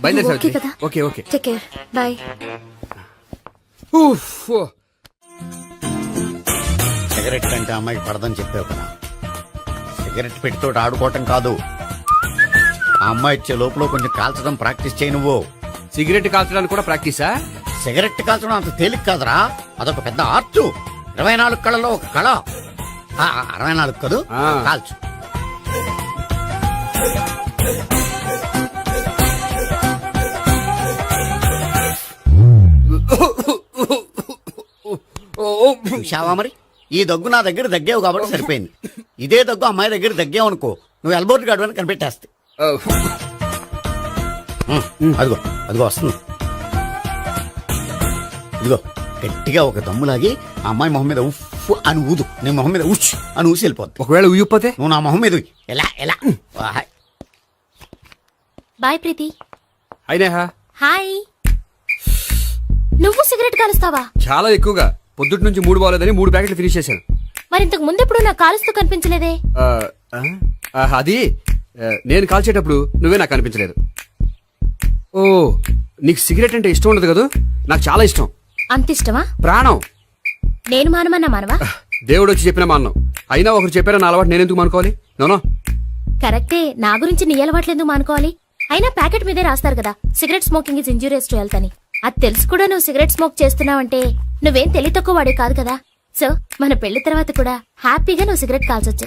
బయలుదేరి ఓకే కదా? Okay okay. Take care, bye. Cigarette కంటే అమ్మాయికి పడదని చెప్పావు కదా. సిగరెట్ పెట్టితో ఆడుకోవటం కాదు, ఆ అమ్మాయి ఇచ్చే లోపల కొంచెం కాల్చడం ప్రాక్టీస్ చేయి నువ్వు. సిగరెట్ కాల్చడానికి కూడా ప్రాక్టీసా? సిగరెట్ కాల్చడం అంత తేలిక కాదురా, అదొక పెద్ద ఆర్ట్. 24 కళలో ఒక కళ. 64 కదూ, కాల్చు. చూశావా మరి, ఈ దగ్గు నా దగ్గర దగ్గేవు కాబట్టి సరిపోయింది. ఇదే దగ్గు అమ్మాయి దగ్గర దగ్గేవు అనుకో, నువ్వు ఎల్బోర్డ్ గార్డు అని కనిపెట్టేస్తే. అదిగో అదిగో వస్తుంది. ఇదిగో గట్టిగా ఒక దమ్ములాగి ఆ అమ్మాయి మొహం మీద ఉఫ్ అని ఊదు, నీ మొహం మీద ఉచ్ అని ఊసి వెళ్ళిపోద్ది. ఒకవేళ ఊయకపోతే నువ్వు నా మొహం మీద ఉయ్. ఎలా ఎలా. బాయ్ ప్రీతి. అయినా హాయ్. నువ్వు సిగరెట్ కాలుస్తావా? చాలా ఎక్కువగా. పొద్దుటి నుంచి 3 బాలేదని 3 ప్యాకెట్లు ఫినిష్ చేశాను. మరి ఇంతకు ముందెప్పుడు నాకు కాలుస్తూ కనిపించలేదే? అది నేను కాల్చేటప్పుడు నువ్వే నాకు కనిపించలేదు. ఓ, నీకు సిగరెట్ అంటే ఇష్టం ఉండదు కదా? నాకు చాలా ఇష్టం. అంత ఇష్టమా? ప్రాణం. నేను మానమన్నా మానవా? దేవుడు వచ్చి చెప్పినా మానం. అయినా ఒకరు చెప్పారా నా అలవాటు నేనెందుకు మానుకోవాలి? నోనో. కరెక్టే, నా గురించి నీ అలవాట్లు ఎందుకు మానుకోవాలి? అయినా ప్యాకెట్ మీదే రాస్తారు కదా, cigarette smoking is injurious to health అని. అది తెలుసు కూడా నువ్వు సిగరెట్ స్మోక్ చేస్తున్నావంటే నువ్వేం తెలివి తక్కువ వాడే కాదు కదా. సో మన పెళ్లి తర్వాత కూడా హ్యాపీగా నువ్వు సిగరెట్ కాల్చొచ్చు.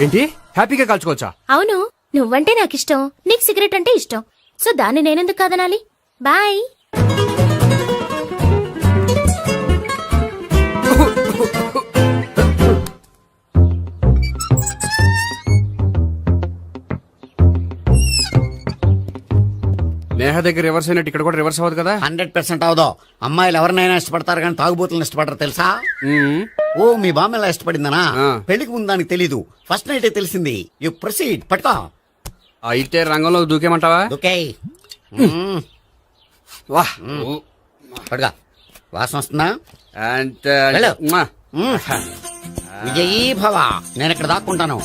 ఏంటి, హ్యాపీగా కాల్చుకోవచ్చా? అవును, నువ్వంటే నాకు ఇష్టం, నీకు సిగరెట్ అంటే ఇష్టం. సో దాన్ని నేనెందుకు కాదనాలి? బాయ్. నేహ దగ్గర రివర్స్ అయినట్టు ఇక్కడ కూడా రివర్స్ అవ్వదు కదా. 100% అవదో. అమ్మాయిలు ఎవరినైనా ఇష్టపడతారు కానీ తాగుబోతులను ఇష్టపడరు తెలుసా? మ్మ్. ఓ మీ బామ్మ ఎలా ఇష్టపడిందనా? ఆ. పెళ్లికి ముందు దానికి తెలీదు, ఫస్ట్ నైట్ తెలిసింది. యు ప్రొసీడ్, పట్టుకో. అయితే రంగంలో దూకేమంటావా? ఓకే, వాహ్. పట్టుకో. వాసన వస్తుందా? అంటే వెళ్ళు. మ్మా. విజయీ భవ. నేను ఇక్కడ దాక్కుంటాను.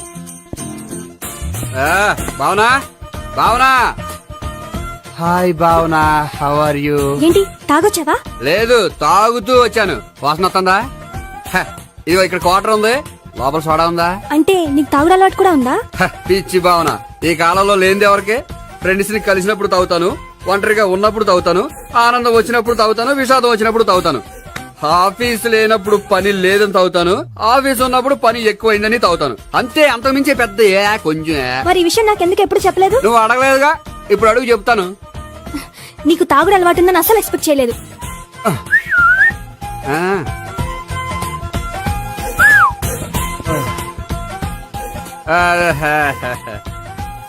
Bhavana, Bhavana. Hi Bhavana, how are you? ఏంటి తాగొచ్చావా? లేదు, తాగుతూ వచ్చాను. వాసన వస్తుందా? ఇదిగో ఇక్కడ క్వార్టర్ ఉంది, లోపల సోడా ఉందా? అంటే నీకు తాగుడు అలవాటు కూడా ఉందా? పిచ్చి భావన, ఈ కాలంలో లేనిది ఎవరికి? ఫ్రెండ్స్ ని కలిసినప్పుడు తాగుతాను, ఒంటరిగా ఉన్నప్పుడు తాగుతాను, ఆనందం వచ్చినప్పుడు తాగుతాను, విషాదం వచ్చినప్పుడు తాగుతాను. ఆఫీస్ లేనప్పుడు పని లేదని తాగుతాను, ఆఫీస్ ఉన్నప్పుడు పని ఎక్కువైందని తాగుతాను. అంతే, అంతకుమించే పెద్ద కొంచెం. మరి ఈ విషయం నాకెందుకు ఎప్పుడు చెప్పలేదు? నువ్వు అడగలేదుగా, ఇప్పుడు అడుగు చెప్తాను. నీకు తాగుడు అలవాటు ఉందని అసలు ఎక్స్పెక్ట్ చేయలేదు.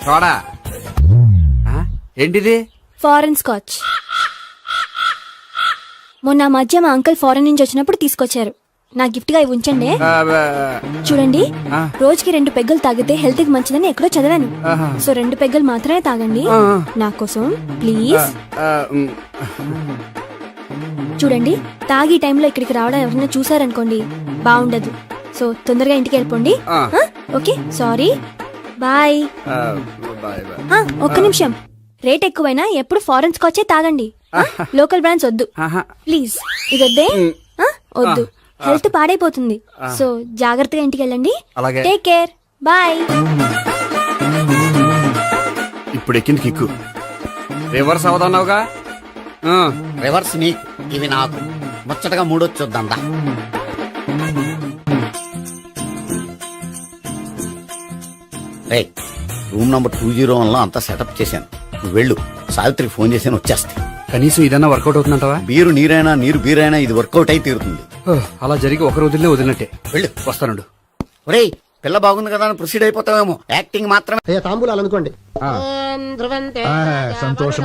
సోడా ఏంటిది? Foreign scotch. మొన్న మధ్య మా అంకుల్ ఫారెన్ నుంచి వచ్చినప్పుడు తీసుకొచ్చారు. నా గిఫ్ట్ గా ఇవి ఉంచండి. చూడండి, రోజుకి 2 పెగ్గులు తాగితే హెల్త్ కి మంచిదని ఎక్కడో చదివాను. సో 2 పెగ్గులు మాత్రమే తాగండి నా కోసం ప్లీజ్. చూడండి, తాగి టైంలో ఇక్కడికి రావడం ఎవరైనా చూసారనుకోండి బాగుండదు. సో తొందరగా ఇంటికి వెళ్ళిపోండి. Okay, sorry, bye. ఒక్క నిమిషం, రేట్ ఎక్కువైనా ఎప్పుడు ఫారెన్ స్కాచే తాగండి. లోకల్ బ్రాండ్స్ వద్దు ప్లీజ్. ఇది వద్దే, వద్దు, హెల్త్ పాడైపోతుంది. సో జాగ్రత్తగా ఇంటికి వెళ్ళండి. Take care, bye. ఇప్పుడు ఎక్కింది కిక్కు. రివర్స్ అవదన్నావుగా. రివర్స్ నీకు, ఇవి నాకు. ముచ్చటగా మూడొచ్చు చూద్దాం. రూమ్ నంబర్ 201 లో అంతా సెటప్ చేశాను. నువ్వు వెళ్ళు, సావిత్రికి ఫోన్ చేశాను, వచ్చేస్తే. కనీసం ఇదన్నా వర్కౌట్ అవుతుందంటావా? బీరు నీరైనా నీరు బీరైనా ఇది వర్కౌట్ అయి తీరుతుంది. అలా జరిగి ఒక రోజులే వదిలినట్టే. వెళ్ళు, వస్తానుండు. ఒరేయ్, పిల్ల బాగుంది కదా అని ప్రొసీడ్ అయిపోతావేమో. యాక్టింగ్ మాత్రమే. తాంబూలాలు అనుకోండి. సంతోషం.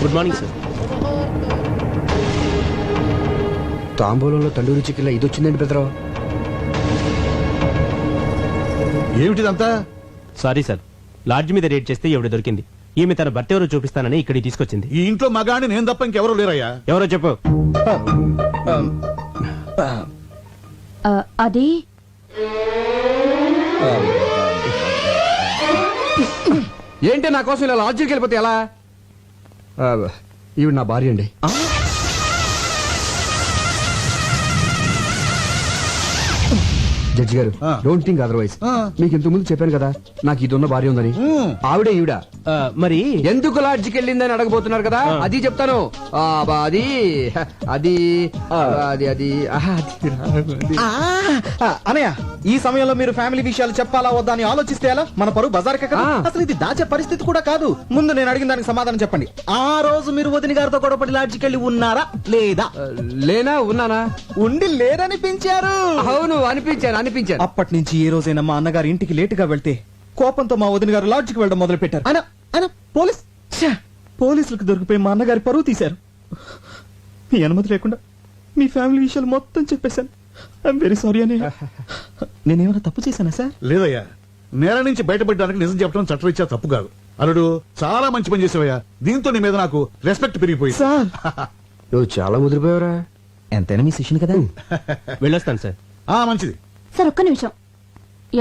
Good morning sir. తాంబూలంలో తండూరి చికెన్ ఇది వచ్చిందండి పెద్దరావు. ఏమిటిదంతా? సారీ సార్, లాడ్జ్ మీద రేట్ చేస్తే ఎవడు దొరికింది. ఈమె తన భర్త ఎవరో చూపిస్తానని ఇక్కడికి తీసుకొచ్చింది. ఈ ఇంట్లో మగాని నేను తప్ప ఇంకెవరూ లేరయ్యా. ఎవరో చెప్పు. అది ఏంటి నా కోసం ఇలా లాడ్జికి వెళ్ళిపోతే ఎలా? ఈవిడ నా భార్య అండి. జడ్జి గారు, డోంట్ థింక్ అదర్వైజ్. మీకు ఇంతకు ముందు చెప్పాను కదా నాకు ఇది ఉన్న భార్య ఉందని. ఆవిడే ఈవిడ. మరి ఎందుకు లాడ్జికి వెళ్ళిందని అడగబోతున్నారు కదా, అది చెప్తాను. అది అది అది అది అనయ్య, ఈ సమయంలో మీరు ఫ్యామిలీ విషయాలు చెప్పాలా వద్దా అని ఆలోచిస్తే ఎలా? మన పరువు బజార్కే కదా. అసలు ఇది దాచే పరిస్థితి కూడా కాదు. ముందు నేను అడిగిన దానికి సమాధానం చెప్పండి. ఆ రోజు మీరు వదిన గారితో గొడవపడి లాడ్జికి వెళ్ళి ఉన్నారా లేదా? లేనా, ఉన్నానా? ఉండి లేరనిపించారు. అవును, అనిపించాను అనిపించాను. అప్పటి నుంచి ఏ రోజైనా మా అన్నగారి ఇంటికి లేటుగా వెళ్తే కోపంతో మా వదిన గారు లాడ్జికి వెళ్ళడం మొదలు పెట్టారు. ఆయన పోలీసులకు దొరికిపోయి మా అన్నగారి పరువు తీశారు. మీ అనుమతి లేకుండా మీ ఫ్యామిలీ విషయాలు మొత్తం చెప్పేశాను. ఐఎమ్ వెరీ సారీ అని. నేనేమైనా తప్పు చేశానా సార్? లేదయ్యా, నేల నుంచి బయటపడడానికి నిజం చెప్పడం చట్టరీత్యా తప్పు కాదు. అల్లుడు, చాలా మంచి పని చేసావయ్యా. దీంతో నీ మీద నాకు రెస్పెక్ట్ పెరిగిపోయింది. సార్, నువ్వు చాలా ముదిరిపోయావురా. ఎంతైనా మీ శిష్యుని కదా. వెళ్ళొస్తాను సార్. మంచిది సార్, ఒక్క నిమిషం.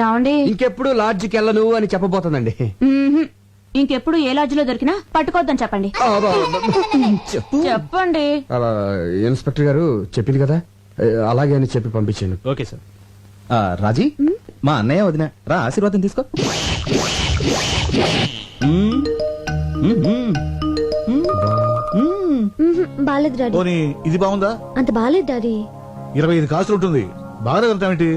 ఏమండి, ఇంకెప్పుడు లాడ్జికి వెళ్ళను అని చెప్పబోతుందండి. ఇంకెప్పుడు ఏ లాడ్జిలో దొరికినా పట్టుకోవద్దని చెప్పండి. చెప్పండి. ఇన్స్పెక్టర్ గారు చెప్పింది కదా, అలాగే అని చెప్పి పంపించాను. Okay sir. రాజీ, మా అన్నయ్య వదిన రా, ఆశీర్వాదం తీసుకో. బాలేదు డాడీ. పోనీ ఇది బాగుందా? అంత బాలేదు డాడీ. 25 కాసులు ఉంటుంది. బాగా వెళ్తామేంటి?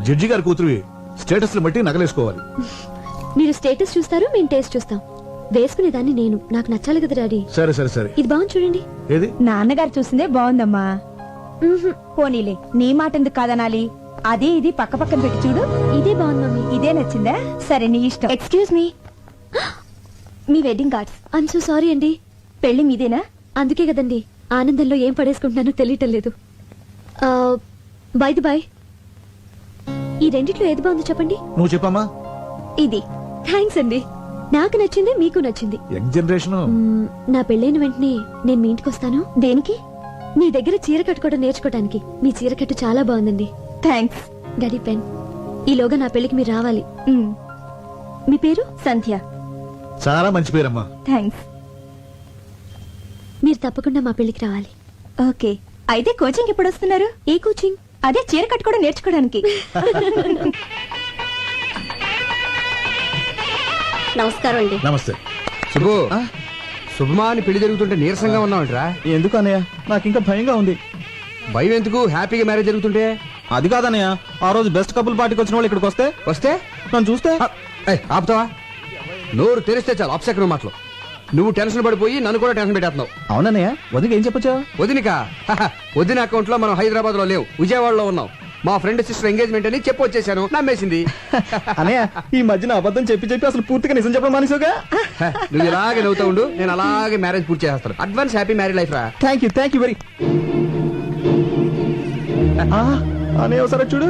జడ్జి గారి కూతురువి, స్టేటస్ బట్టి నగలేసుకోవాలి. మీరు స్టేటస్ చూస్తారు, మేము టేస్ట్ చూస్తాం. వేసుకునేదాన్ని నేను, నాకు నచ్చాలి కదా డాడీ. సరే సరే సరే. ఇది బాగుంది చూడండి. ఏది? నాన్నగారు చూసిందే బాగుందమ్మా. పోనీలే, నీ మాట ఎందుకు కాదనాలి? అదే ఇది పక్క పక్కన పెట్టి చూడు. ఇదే బాగుంది మమ్మీ. ఇదే నచ్చిందా? సరే నీ ఇష్టం. Excuse me, me wedding cards. I'm so sorry అండి. పెళ్లి మీదేనా? అందుకే కదండి ఆనందంలో ఏం పడేసుకుంటున్నానో తెలియటం లేదు. బై బాయ్, ఈ రెండిట్లో ఏది బాగుందో చెప్పండి. నువ్వు చెప్పమ్మా. ఇది. థ్యాంక్స్ అండి. నాకు నచ్చింది, మీకు నచ్చింది. Young generation. నా పెళ్ళైన వెంటనే నేను మీ ఇంటికి వస్తాను. దేనికి? మీ దగ్గర చీర కట్టుకోవడం నేర్చుకోవడానికి. మీ చీర కట్టు చాలా బాగుందండి. థ్యాంక్స్. Daddy pen. ఈలోగా నా పెళ్లికి మీరు రావాలి. మీ పేరు? సంధ్య. చాలా మంచి పేరమ్మా. థ్యాంక్స్. మీరు తప్పకుండా మా పెళ్లికి రావాలి. ఓకే. అయితే కోచింగ్ ఎప్పుడు వస్తున్నారు? ఏ కోచింగ్? అదే చీర కట్టుకోవడం నేర్చుకోవడానికి. నమస్కారం అండి. నమస్తే. శుభు, శుభమా అని పెళ్లి జరుగుతుంటే నీరసంగా ఉన్నావుంటరా? ఎందుకు అన్నయ్య, నాకు ఇంకా భయంగా ఉంది. భయం ఎందుకు? హ్యాపీగా మ్యారేజ్ జరుగుతుంటే. అది కాదన్నయ్య, ఆ రోజు బెస్ట్ కపుల్ పార్టీకి వచ్చిన వాళ్ళు ఇక్కడికి వస్తే నన్ను చూస్తే ఆపుతావా? నోరు తెరిస్తే చాలు అప్సెకరం మాటలు. నువ్వు టెన్షన్ పడిపోయి నన్ను కూడా టెన్షన్ పెట్టేస్తున్నావు. అవునన్నయ్య, వదిలికి ఏం చెప్పొచ్చా? వదినిక వదిన అకౌంట్ లో మనం హైదరాబాద్ లో లేవు, విజయవాడలో ఉన్నాం. మా ఫ్రెండ్ సిస్టర్ ఎంగేజ్మెంట్ అని చెప్పి వచ్చేసాను. నమ్మేసింది. అన్నయ్య, ఈ మధ్యన అబద్ధం చెప్పి అసలు పూర్తిగా నిజం చెప్పడం మానేసావుగా. నువ్వు ఇలాగే నవ్వుతా ఉండు, నేను అలాగే మ్యారేజ్ పూర్తి చేస్తాను. అడ్వాన్స్ హ్యాపీ మ్యారేజ్ లైఫ్ రా. Thank you very. అనే ఒకసారి చూడు.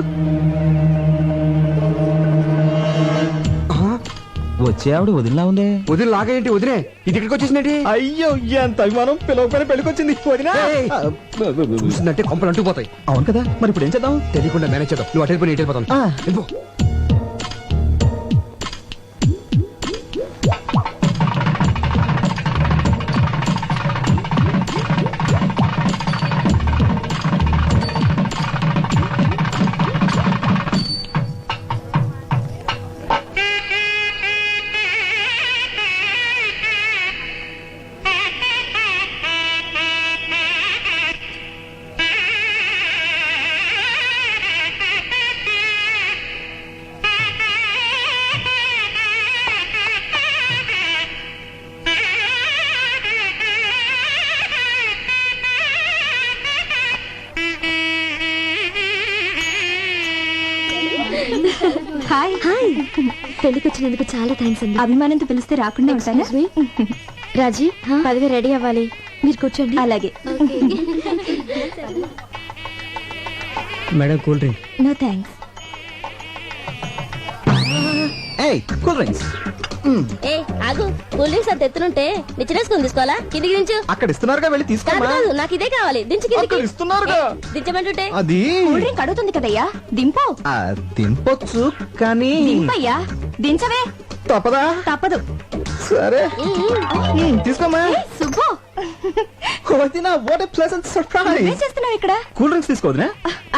వచ్చే ఆవిడ వదిలిలా ఉందే. వదిన లాగేంటి? వదినే ఇది ఇక్కడికి వచ్చేసినట్టు. అయ్యో, ఎంత అభిమానం. పిలవకపోయినా పెళ్ళికొచ్చింది వదినా. చూసిందంటే కొంపలు అంటుకుపోతాయి. అవును కదా, మరి ఇప్పుడు ఏం చేద్దాం? తెలియకుండా మేనేజ్ చేద్దాం. నువ్వు అటు వెళ్ళిపోయి వెళ్ళిపోతాను. వెళ్ళిపో. హాయ్. పెళ్లికి వచ్చినందుకు చాలా థ్యాంక్స్ అండి. అభిమానంతో పిలిస్తే రాకుండా ఉంటాను. రాజీ, పదవి రెడీ అవ్వాలి. మీరు కూర్చోండి. అలాగే. Madam, cool drink. No thanks. ఏయ్, కూల్ డ్రింక్స్. ఏ ఆగు. కూల్ డ్రింక్స్ అంత ఎత్తునుంటే నిచ్చినేసుకుని తీసుకోవాలా? కిందికి దించు. అక్కడ ఇస్తున్నారుగా, వెళ్ళి తీసుకోమా. నాకు ఇదే కావాలి. దించు కిందికి. అక్కడ ఇస్తున్నారుగా. దించమంటుంటే అది కూల్ డ్రింక్ అడుగుతుంది కదయ్యా. దింపు. దింపొచ్చు కానీ. దింపయ్యా. దించవే. తప్పదా? తప్పదు. సరే, తీసుకోమా. సుబ్బు, వదినా, వాట్ ఏ ప్లెజెంట్ సర్ప్రైజ్. నువ్వేం చేస్తున్నావు ఇక్కడ? కూల్ డ్రింక్స్ తీసుకోవద్దునా?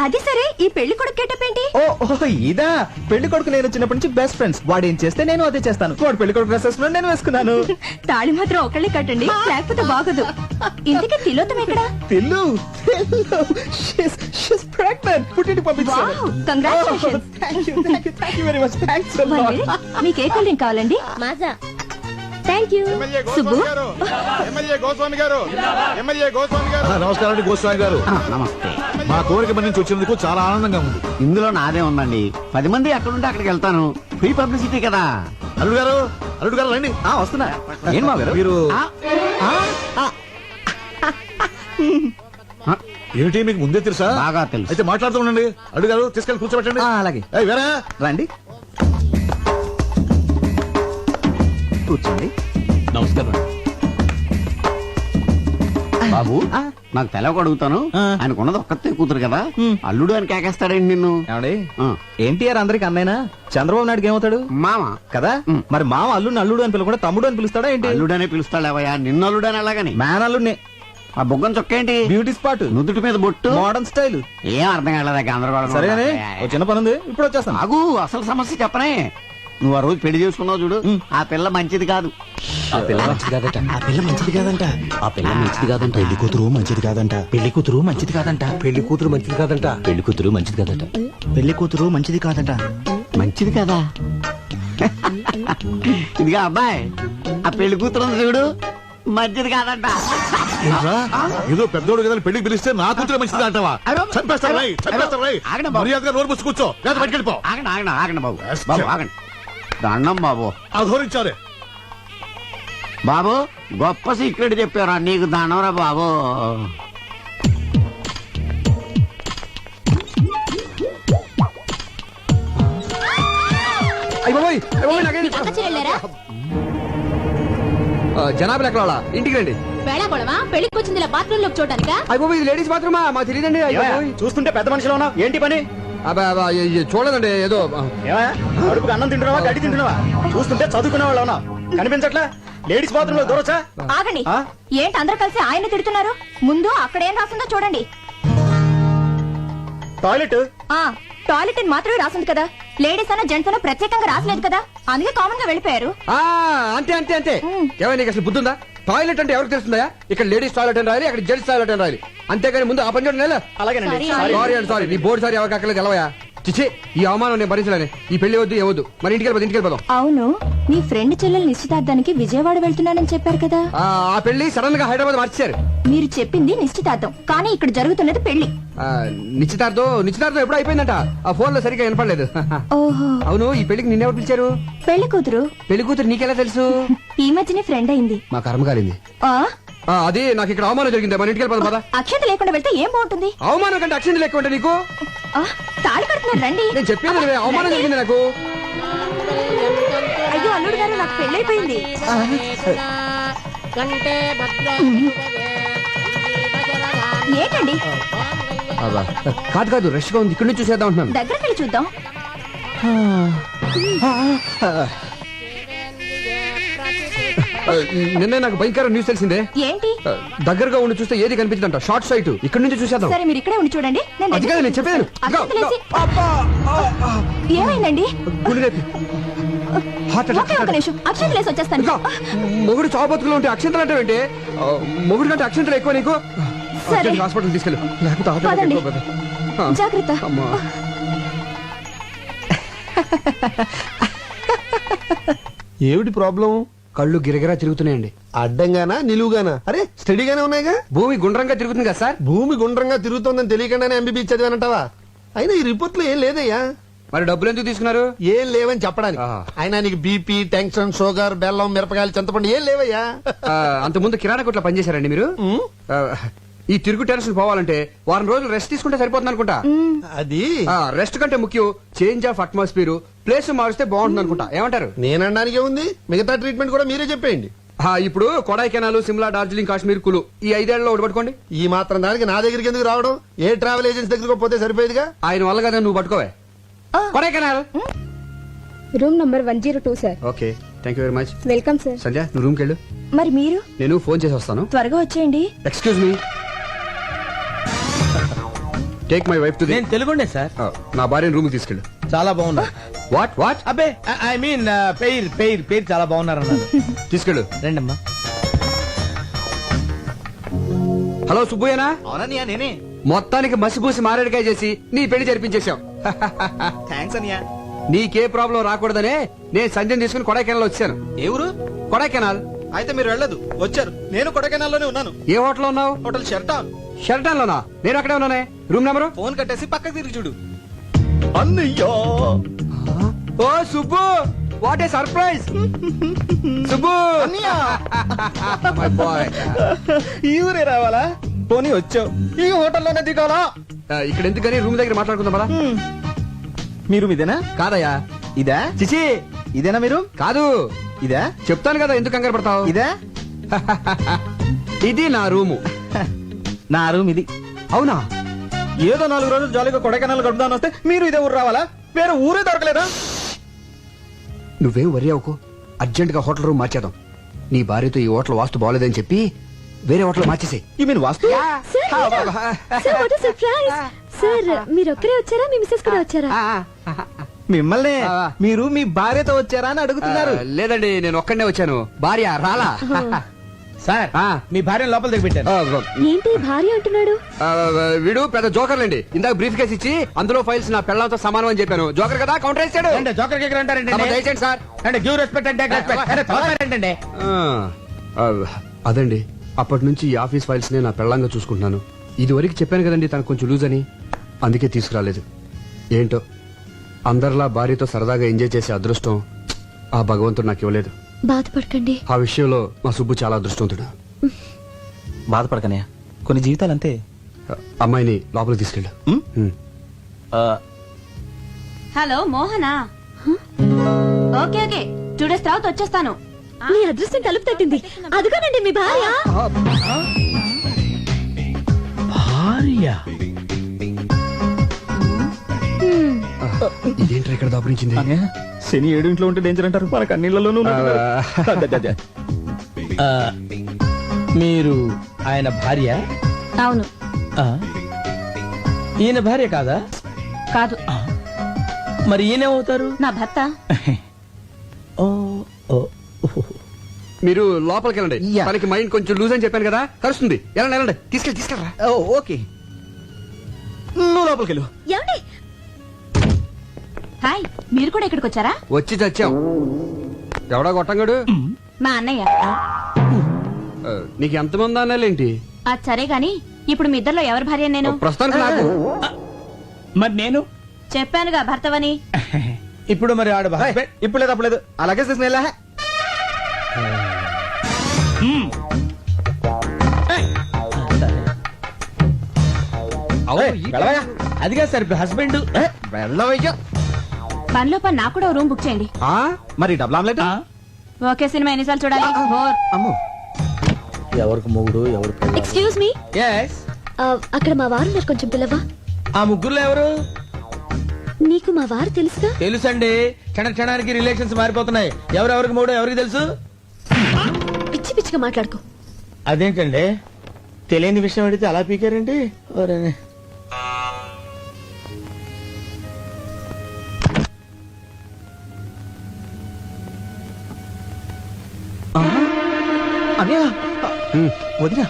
అది సరే, ఈ పెళ్లి కొడుకు గెటప్ ఏంటి? ఓ ఇదా. పెళ్లి కొడుకు నేను చిన్నప్పటి నుంచి బెస్ట్ ఫ్రెండ్స్. వాడు ఏం చేస్తే నేను అదే చేస్తాను. వాడు పెళ్లి కొడుకు డ్రెస్ వేసుకున్నాడు, నేను వేసుకున్నాను. తాళి మాత్రం ఒకళ్ళే కట్టండి, లేకపోతే బాగదు. ఇంతకీ తిలోతం ఎక్కడ? Tillu she's pregnant. పుట్టింటి పంపించాను. Wow, congratulations. Thank you very much. Thanks a lot. మీకు ఏ కూల్ డ్రింక్ కావాలండి? Maaza. Thank you. Subbu, MLA Goswami గారు. నమస్కారం అండి గోస్వామి గారు. నమస్తే. మా కోరిక మన నుంచి వచ్చినందుకు చాలా ఆనందంగా ఉంది. ఇందులో నాదే ఉందండి. 10 మంది ఎక్కడుంటే అక్కడికి వెళ్తాను. ఫ్రీ పబ్లిసిటీ కదా. అల్లుడు గారు రండి. వస్తున్నా. ఏం మా గారు మీరు? ఏమిటి, మీకు ముందే తెలుసా? బాగా తెలుసు. అయితే మాట్లాడుతూ ఉండండి. అల్లుడు గారు తీసుకెళ్ళి కూర్చోబెట్టండి. అలాగే. వేరా రండి, కూర్చోండి. నమస్కారం. బాబు, నాకు తెలవక అడుగుతాను. ఆయనకున్నది ఒక్కతే కూతురు కదా, అల్లుడు అని కేకేస్తాడండి నిన్ను. ఏమండి, ఎన్టీఆర్ అందరికి అన్నైనా చంద్రబాబు నాయుడుకి ఏమవుతాడు? మామ కదా. మరి మామ అల్లుడిని అల్లుడు అని పిలవకుండా తమ్ముడు అని పిలుస్తాడా ఏంటి? అల్లుడనే పిలుస్తాడేవయ్యా. నిన్ను అల్లుడని అలాగని. మ్యాన్ అల్లుడిని. ఆ బొగ్గం చొక్క ఏంటి? Beauty spot. నుదుటి మీద బొట్టు. Modern style. ఏం అర్థం కాలేదా? గందరగోళం. సరేగానే, ఓ చిన్న పని ఉంది, ఇప్పుడు వచ్చేస్తాను. ఆగు, అసలు సమస్య చెప్పనే. నువ్వు ఆ రోజు పెళ్లి చేసుకున్నావు చూడు, ఆ పిల్ల మంచిది కాదు. ఆ పిల్ల మంచిది కాదట. ఆ పిల్ల మంచిది కాదంట. ఆ పిల్ల మంచిది కాదంట. పెళ్లి కూతురు మంచిది కాదంట. పెళ్లి కూతురు మంచిది కాదంట. పెళ్లి కూతురు మంచిది కాదంట. పెళ్లి కూతురు మంచిది కాదట. పెళ్లి కూతురు మంచిది కాదంట. మంచిది కదా. ఇదిగా అబ్బాయి, ఆ పెళ్లి కూతురు ఉంది చూడు, మంచిది కాదంట. ఏదో పెద్దోడు కదా పెళ్లికి పిలిస్తే నా కూతురు మంచిది అంటావా? చంపేస్తారు రై, చంపేస్తారు రై. ఆగండి బాబు. మర్యాదగా నోరు మూసి కూర్చో, లేదా బయటికి వెళ్ళిపో. ఆగండి ఆగండి ఆగండి బాబు. బాబు ఆగండి. దండం బాబు. అధోరించారే. బాబు గొప్ప సీక్రెట్ చెప్పారా, నీకు దండంరా బాబు. జనాభా ఎక్కడ ఇంటికి రండి. వేళాకోళమా పెళ్లికి వచ్చింది ఇలా బాత్రూమ్ లోకి చూడటానికా? అయిపోయి ఇది లేడీస్ బాత్రూమా? మాకు తెలియదండి. చూస్తుంటే పెద్ద మనిషిలో ఉన్నావు, ఏంటి పని? చూడదండి ఏదో అడుపుకి అన్నం తింటున్నావా, గడ్డి తింటున్నావా? చూస్తుంటే చదువుకునే వాళ్ళు ఉన్నావు, కనిపించట్లా? లేడీస్ బాత్రూమ్ లో దూరొచ్చా? ఆగండి, ఏంటి అందరూ కలిసి ఆయన తిడుతున్నారు? ముందు అక్కడ ఏం రాసిందో చూడండి. టాయిలెట్ టాయిలెట్ అని మాత్రమే రాసింది కదా, లేడీస్ అన్న జెంట్స్ అన్న ప్రత్యేకంగా రాసలేదు కదా, అందుకే కామన్ గా వెళ్ళిపోయారు. అంతే అంతే అంతే. ఏమైనా నీకు అసలు బుద్ధుందా? టాయిలెట్ అంటే ఎవరికి తెలుస్తుందా? ఇక్కడ లేడీస్ టాయిలెట్ అని రాయాలి, అక్కడ జెంట్స్ టాయిలెట్ అని రాయాలి, అంతేగాని ముందు ఆ పని చూడండి. అలాగేనండి. సారీ అండి, సారీ. నీ బోర్డు సారీ ఎవరికి అక్కర్లేదు, ఎలవయా. చిచ్చి, ఈ అవమానం నేను భరించలేను. ఈ పెళ్లి వద్దు ఏవద్దు, మరి ఇంటికి వెళ్ళిపోదాం. అవును, నీ ఫ్రెండ్ చెల్లెలు నిశ్చితార్థానికి విజయవాడ వెళ్తున్నానని చెప్పారు కదా. ఆ పెళ్లి సడన్ గా హైదరాబాద్ మార్చారు. మీరు చెప్పింది నిశ్చితార్థం, కానీ ఇక్కడ జరుగుతున్నది పెళ్లి. నిశ్చితార్థం ఎప్పుడు అయిపోయిందంట, ఆ ఫోన్ లో సరిగ్గా వినపడలేదు. ఓహో, అవును, ఈ పెళ్లికి నిన్నెవరు పిలిచారు? పెళ్లి కూతురు. పెళ్లి కూతురు నీకెలా తెలుసు? ఈ మధ్యనే ఫ్రెండ్ అయింది. మా కర్మ కాలింది. అది నాకు ఇక్కడ అవమానం జరిగింది, మన ఇంటికి వెళ్ళిపోదాం పద. అక్షత లేకుండా వెళ్తే ఏం బాగుంటుంది? అవమానం కంటే అక్షింత లెక్క ఉంటే నీకు తాళి కడుతున్నారు రండి. నేను చెప్పేది వినవే, అవమానం జరిగింది నాకు. అయ్యో అల్లుడు గారు, నాకు పెళ్ళైపోయింది. ఏంటండి? కాదు రష్ గా ఉంది, ఇక్కడ నుంచి చూసేద్దాం అంటున్నాను. దగ్గరికి వెళ్ళి చూద్దాం. నిన్నే నాకు భయంకర న్యూస్ తెలిసిందే. ఏంటి? దగ్గరగా ఉండి చూస్తే ఏది కనిపించదంట, షార్ట్ సైట్. ఇక్కడ నుంచి చూసేద్దాం. సరే మీరు ఇక్కడే ఉండి చూడండి. అది కాదు నేను చెప్పేది. ఏమైందండి? హార్ట్ నిమిషం, అక్షంతలేసి వచ్చేస్తాను. మొగుడు చావబతుకులు ఉంటే అక్షంతలు అంటే ఏంటి? మొగుడు కంటే అక్షంతలు ఎక్కువ నీకు. హాస్పిటల్ తీసుకెళ్ళు, లేకపోతే జాగ్రత్త. ఏమిటి ప్రాబ్లం? కళ్ళు గిరగిరా తిరుగుతున్నాయండి. అడ్డంగానా నిలువుగానా? అరే స్టడీగానే ఉన్నాయిగా. భూమి గుండ్రంగా తిరుగుతుంది కదా సార్. భూమి గుండ్రంగా తిరుగుతోందని తెలియకుండానే ఎంబీబీ చదివానంటావా? అయినా ఈ రిపోర్ట్ లో ఏం లేదయ్యా. మరి డబ్బులు ఎందుకు తీసుకున్నారు? ఏం లేవని చెప్పడానికి. అయినా నీకు బీపీ, టెన్షన్, షుగర్, బెల్లం, మిరపకాయలు, చింతపండు ఏం లేవయ్యా. అంత ముందు కిరాణా కొట్లో పనిచేశారండి మీరు? ఈ తిరుగు టెన్షన్ పోవాలంటే వారం రోజులు రెస్ట్ తీసుకుంటే సరిపోతుంది అనుకుంటా. అది రెస్ట్ కంటే ముఖ్యం చేంజ్ ఆఫ్ అట్మాస్ఫియర్, ప్లేస్ మారిస్తే బాగుంటుంది అనుకుంటా. ఏమంటారు? నేనడానికి ఉంది, మిగతా ట్రీట్మెంట్ కూడా మీరే చెప్పేయండి. ఇప్పుడు కొడైకెనాల్, సిమ్లా, డార్జిలింగ్, కాశ్మీర్, కులు ఈ 5 ఏళ్లలో ఒకటి పట్టుకోండి. ఈ మాత్రం దానికి నా దగ్గరికి ఎందుకు రావడం? ఏ ట్రావెల్ ఏజెన్సీ దగ్గరకు పోతే సరిపోయేదిగా. ఆయన వల్ల కదా నువ్వు పట్టుకోవే. Kodaikanal room number 102 sir. Okay, thank you very much. Welcome sir. Sandhya, నువ్వు రూమ్కి వెళ్ళు. మరి మీరు? నేను ఫోన్ చేసి వస్తాను. త్వరగా వచ్చేయండి. Excuse me, take my wife to. నేను తెలుగుండే సార్. నా భార్యను రూమ్ తీసుకెళ్ళు. చాలా బాగున్నా. వాట్? అబ్బే ఐ మీన్ పేరు చాలా బాగున్నారు అన్నారు. తీసుకెళ్ళు. రండమ్మా. హలో సుబ్బయ్యనా? అవునన్నయ్య నేనే. మొత్తానికి మసిపూసి మారేడుకాయ చేసి నీ పెళ్లి జరిపించేశాం. థ్యాంక్స్ అన్నయ్య. నీకే ప్రాబ్లం రాకూడదనే నేను సంధ్యను తీసుకుని కొడైకెనాల్ వచ్చాను. ఏ ఊరు? కొడైకెనాల్. అయితే మీరు వెళ్ళదు, వచ్చారు. నేను కొడైకెనాల్ లోనే ఉన్నాను. ఏ హోటల్ ఉన్నావు? హోటల్ షెర్టాన్. షెల్టన్ లోనా? నేను అక్కడే ఉన్నానే. Room number? ఫోన్ కట్టేసి పక్కకు తిరిగి చూడు. అన్నయ్యో, ఓ Subbu, what a surprise. Subbu, my boy. ఈ ఊరే రావాలా? పోనీ వచ్చావు, ఈ హోటల్లోనే దిగాలా? ఇక్కడ ఎందుకని రూమ్ దగ్గర మాట్లాడుకుందాం పదా. మీరు ఇదేనా? కాదయ్యా. ఇదా? చిచి, ఇదేనా మీరు? కాదు. ఇదా? చెప్తాను కదా, ఎందుకు కంగారు పడతావు? ఇదా? ఇది నా రూము. నా రూమ్ ఇది. అవునా? ఏదో 4 రోజులు జాలీగా కొడైకెనాల్ గడుపుదాని వస్తే మీరు ఇదే ఊరు రావాలా? వేరే ఊరే దొరకలేదా? నువ్వేం వరి అవ్వకు, అర్జెంట్ గా హోటల్ రూమ్ మార్చేద్దాం. నీ భార్యతో ఈ హోటల్ వాస్తు బాగోలేదని చెప్పి వేరే హోటల్ మార్చేసే. ఈ మీన్ వాస్తు? సార్ మీరు ఒక్కరే వచ్చారా? మీ మిస్సెస్ కూడా వచ్చారా? మిమ్మల్ని మీరు మీ భార్యతో వచ్చారా అని అడుగుతున్నారు. లేదండి, నేను ఒక్కడనే వచ్చాను, భార్య రాలా. సార్ మీ భార్య లోపల దిగి పెట్టారు. ఏంటి భార్య అంటున్నాడు? వీడు పెద్ద జోకర్లండి. ఇందాక బ్రీఫ్ కేసు ఇచ్చి అందులో ఫైల్స్ నా పెళ్ళంతో సమానం అని చెప్పాను. జోకర్ కదా, కౌంటర్ వేసాడు. జోకర్ కేకర్ అంటారంటే దయచేయండి సార్. అంటే గివ్ రెస్పెక్ట్ అంటే ఏంటంటే అదండి, అప్పటి నుంచి ఈ ఆఫీస్ ఫైల్స్ నే నా పెళ్ళంగా చూసుకుంటున్నాను. ఇదివరకు చెప్పాను కదండి తనకు కొంచెం లూజ్ అని, అందుకే తీసుకురాలేదు. ఏంటో అందరిలా భార్యతో సరదాగా ఎంజాయ్ చేసే అదృష్టం ఆ భగవంతుడు నాకు ఇవ్వలేదు. బాధపడకండి. ఆ విషయంలో మా సుబ్బు చాలా అదృష్టవంతుడు. బాధపడకనే, కొన్ని జీవితాలు అంతే. అమ్మాయిని లోపలికి తీసుకెళ్ళు. Hello Mohana, okay okay 2 days తర్వాత వచ్చేస్తాను. మీ అదృష్టం తలుపు తట్టింది. అదుగోనండి మీ భార్య. భార్య ఇదేంటి ఇక్కడ దాపురించింది? శని 7 ఇంట్లో ఉంటే డేంజర్ అంటారు, మనకు అన్నిళ్లలోనూ మీరు ఆయన భార్య? అవును. ఈయన భార్య కాదా? కాదు. మరి ఈయనేమవుతారు? నా భర్త. మీరు లోపలికి వెళ్ళండి. తనకి మైండ్ కొంచెం లూజ్ అని చెప్పాను కదా, కలుస్తుంది. వెళ్ళండి తీసుకెళ్ళరా. ఓకే, నువ్వు లోపలికి వెళ్ళు. ఏమండి? హాయ్, మీరు కూడా ఇక్కడికి వచ్చారా? వచ్చి చచ్చాం. ఎవడా గొట్టంగాడు? మా అన్నయ్య. నీకు ఎంతమంది అన్నాలేంటి? అది సరే గాని ఇప్పుడు మీ ఇద్దరిలో ఎవరి భార్య నేను? ప్రస్తుతానికి నాకు. మరి నేను చెప్పానుగా భర్తవని. ఇప్పుడు మరి ఆడ ఇప్పుడు లేదు అప్పుడు లేదు, అలాగే తీసుకుని వెళ్ళా. అదిగా సార్ హస్బెండ్. వెళ్ళవయ్యా. పనిలో పని నాకు కూడా రూమ్ బుక్ చేయండి. మరి డబుల్ ఆమ్లెట్. ఓకే, సినిమా ఎన్నిసార్లు చూడాలి? బోర్. అమ్మో, ఎవరికి మొగుడు ఎవరు? ఎక్స్క్యూజ్ మీ, అక్కడ మా వారు మీరు కొంచెం పిల్లవా? ఆ ముగ్గురులో ఎవరు? నీకు మా వారు తెలుసుగా? తెలుసండి, క్షణానికి రిలేషన్స్ మారిపోతున్నాయి. ఎవరెవరికి మూడో ఎవరికి తెలుసు? పిచ్చి పిచ్చిగా మాట్లాడుకో. అదేంటండి, తెలియని విషయం అడిగితే అలా పీకారండి. అన్నయ్య, వదినా.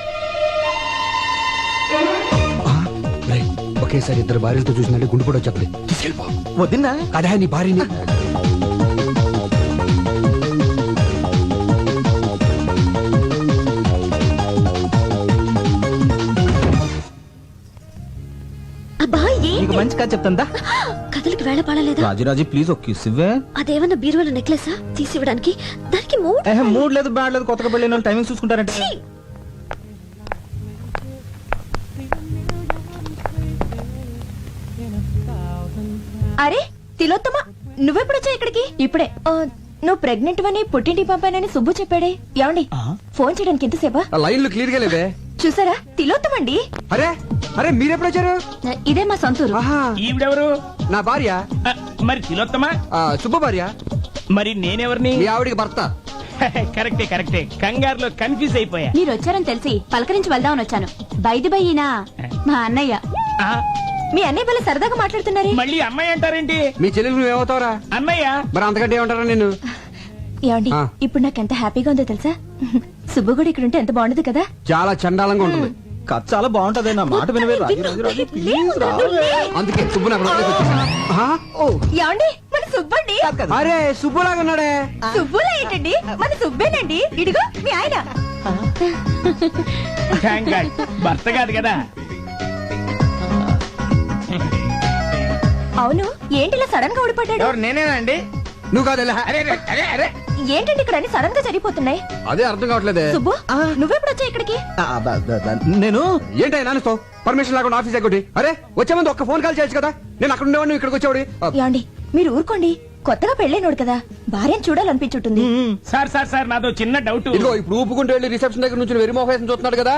ఒకేసారి ఇద్దరు భార్యలతో చూసినట్టు గుండు కూడా వచ్చేది. తీసుకెళ్ళిపో. వదినా అదే నీ భార్యని. అబ్బా నీకు మంచి కథ చెప్తాందా? కథలకి వేళ పాడలేదా? రాజురాజు ప్లీజ్ ఒక కిస్ ఇవ్వే. అదేమన్నా బీరువాల నెక్లెసా తీసివ్వడానికి? దానికి మూడ్ లేదు, బ్యాడ్ లేదు. కొత్తగా పెళ్ళిన వాళ్ళు టైమింగ్ చూసుకుంటారంటే. అరే తిలోత్తమ, నువ్వెప్పుడొచ్చా ఇక్కడికి? ఇప్పుడే. నువ్వు ప్రెగ్నెంట్ అని పుట్టింటికి పంపానని సుబ్బు చెప్పాడే. ఏమండి, ఫోన్ చేయడానికి ఎంతసేపా? లైన్లు క్లియర్ గా లేవే. చూసారా, తిలోత్తమండి. అరే అరే మీరెప్పుడు వచ్చారు? ఇదే మా సొంతూరు. ఈవిడెవరు? నా భార్య. మరి తిలోత్తమా? సుబ్బ భార్య. మరి నేనెవరిని? మీ ఆవిడికి భర్త. కరెక్టే. కంగారులో కన్ఫ్యూజ్ అయిపోయా. మీరు వచ్చారని తెలిసి పలకరించి వెళ్దామని వచ్చాను. బైది బయ్యినా మా అన్నయ్య. మీ అన్నయ్య వల్ల సరదాగా మాట్లాడుతున్నారే. మళ్ళీ అమ్మాయి అంటారేంటి? మీ చెల్లెలు నువ్వేమవుతావురా? అన్నయ్య. మరి అంతకంటే ఏమంటారా నేను? ఏమండి, ఇప్పుడు నాకు ఎంత హ్యాపీగా ఉందో తెలుసా? సుబ్బు కూడా ఇక్కడ ఉంటే ఎంత బాగుండదు కదా? చాలా చండాలంగా ఉంటుంది. కథ చాలా బాగుంటది, నా మాట వినవే. అందుకే సుబ్బు నాకు లోపలికి వచ్చేసాడు. ఏమండి, మన సుబ్బండి. అరే సుబ్బులాగా ఉన్నాడే. సుబ్బులా ఏంటండి, మన సుబ్బేనండి. ఇదిగో మీ ఆయన. భర్త కాదు కదా. అవును, ఏంటి ఇలా సడన్ గా ఊడిపడ్డాడు? నేనేనండి. నువ్వు కాదు. ఏంటండి ఇక్కడ అన్ని సడన్ గా జరిగిపోతున్నాయి? అదే అర్థం కావట్లేదే. సుబ్బు, నువ్వెప్పుడు వచ్చా ఇక్కడికి? నేను ఏంటో నాన్నతో పర్మిషన్ లేకుండా ఆఫీస్ ఎక్కడి. అరే వచ్చే ముందు ఒక్క ఫోన్ కాల్ చేయొచ్చు కదా. నేను అక్కడ ఉండేవాడిని, నువ్వు ఇక్కడికి వచ్చేవాడి. ఏమండి, మీరు ఊరుకోండి. కొత్తగా పెళ్ళైనోడు కదా, భార్యను చూడాలనిపించుంటుంది. సార్ నాదో చిన్న డౌట్. ఇదిగో ఇప్పుడు ఊపుకుంటూ వెళ్ళి రిసెప్షన్ దగ్గర నుంచి వెరిమోహేషన్ చూస్తున్నాడు కదా,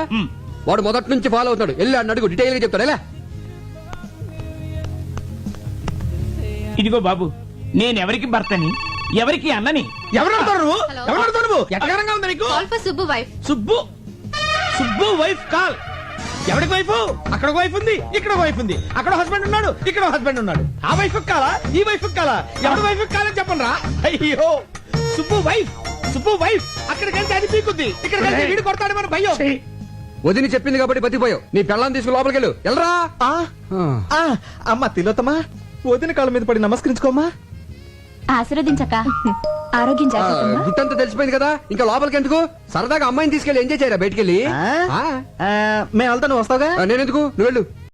వాడు మొదటి నుంచి ఫాలో అవుతాడు. వెళ్ళి అడుగు, డీటెయిల్ గా చెప్తాడు. ఎలా? ఇదిగో బాబు, నేనెవరికి భర్తని, ఎవరికి అన్నని? ఎవరడుతారు నువ్వు? ఎవరడుతావు నువ్వు? ఎట్టగారంగా ఉంది నీకు? Subbu wife. Subbu wife call. ఎవరికి వైఫ్? అక్కడ వైఫ్ ఉంది, ఇక్కడ వైఫ్ ఉంది. అక్కడ హస్బెండ్ ఉన్నాడు, ఇక్కడ హస్బెండ్ ఉన్నాడు. ఆ వైఫ్ కాలా, ఈ వైఫ్ కాలా? ఎవరి వైఫ్ కాలని చెప్పండి రా. అయ్యో, సుబ్బు వైఫ్. అక్కడికి వెళ్తే అది పీకుద్ది, ఇక్కడికి వెళ్తే వీడు కొడతాడు మన భయ్యో. వదిని చెప్పింది కాబట్టి బతిపోయావు. నీ పెళ్ళాన్ని తీసుకుని లోపలికి వెళ్ళు. వెళ్ళరా. అమ్మ తిలోత్తమా, వదిన కాళ్ళ మీద పడి నమస్కరించుకోమ్మా. ఆశీర్వదించక ఆరోగ్యం జాగ్రత్త గుట్టంతా తెలిసిపోయింది కదా ఇంకా లోపలికి ఎందుకు సరదాగా అమ్మాయిని తీసుకెళ్లి ఎంజాయ్ చేయరా బయటికెళ్ళి మేము వెళ్తాను, వస్తావుగా? నేను ఎందుకు నువ్వు వెళ్ళు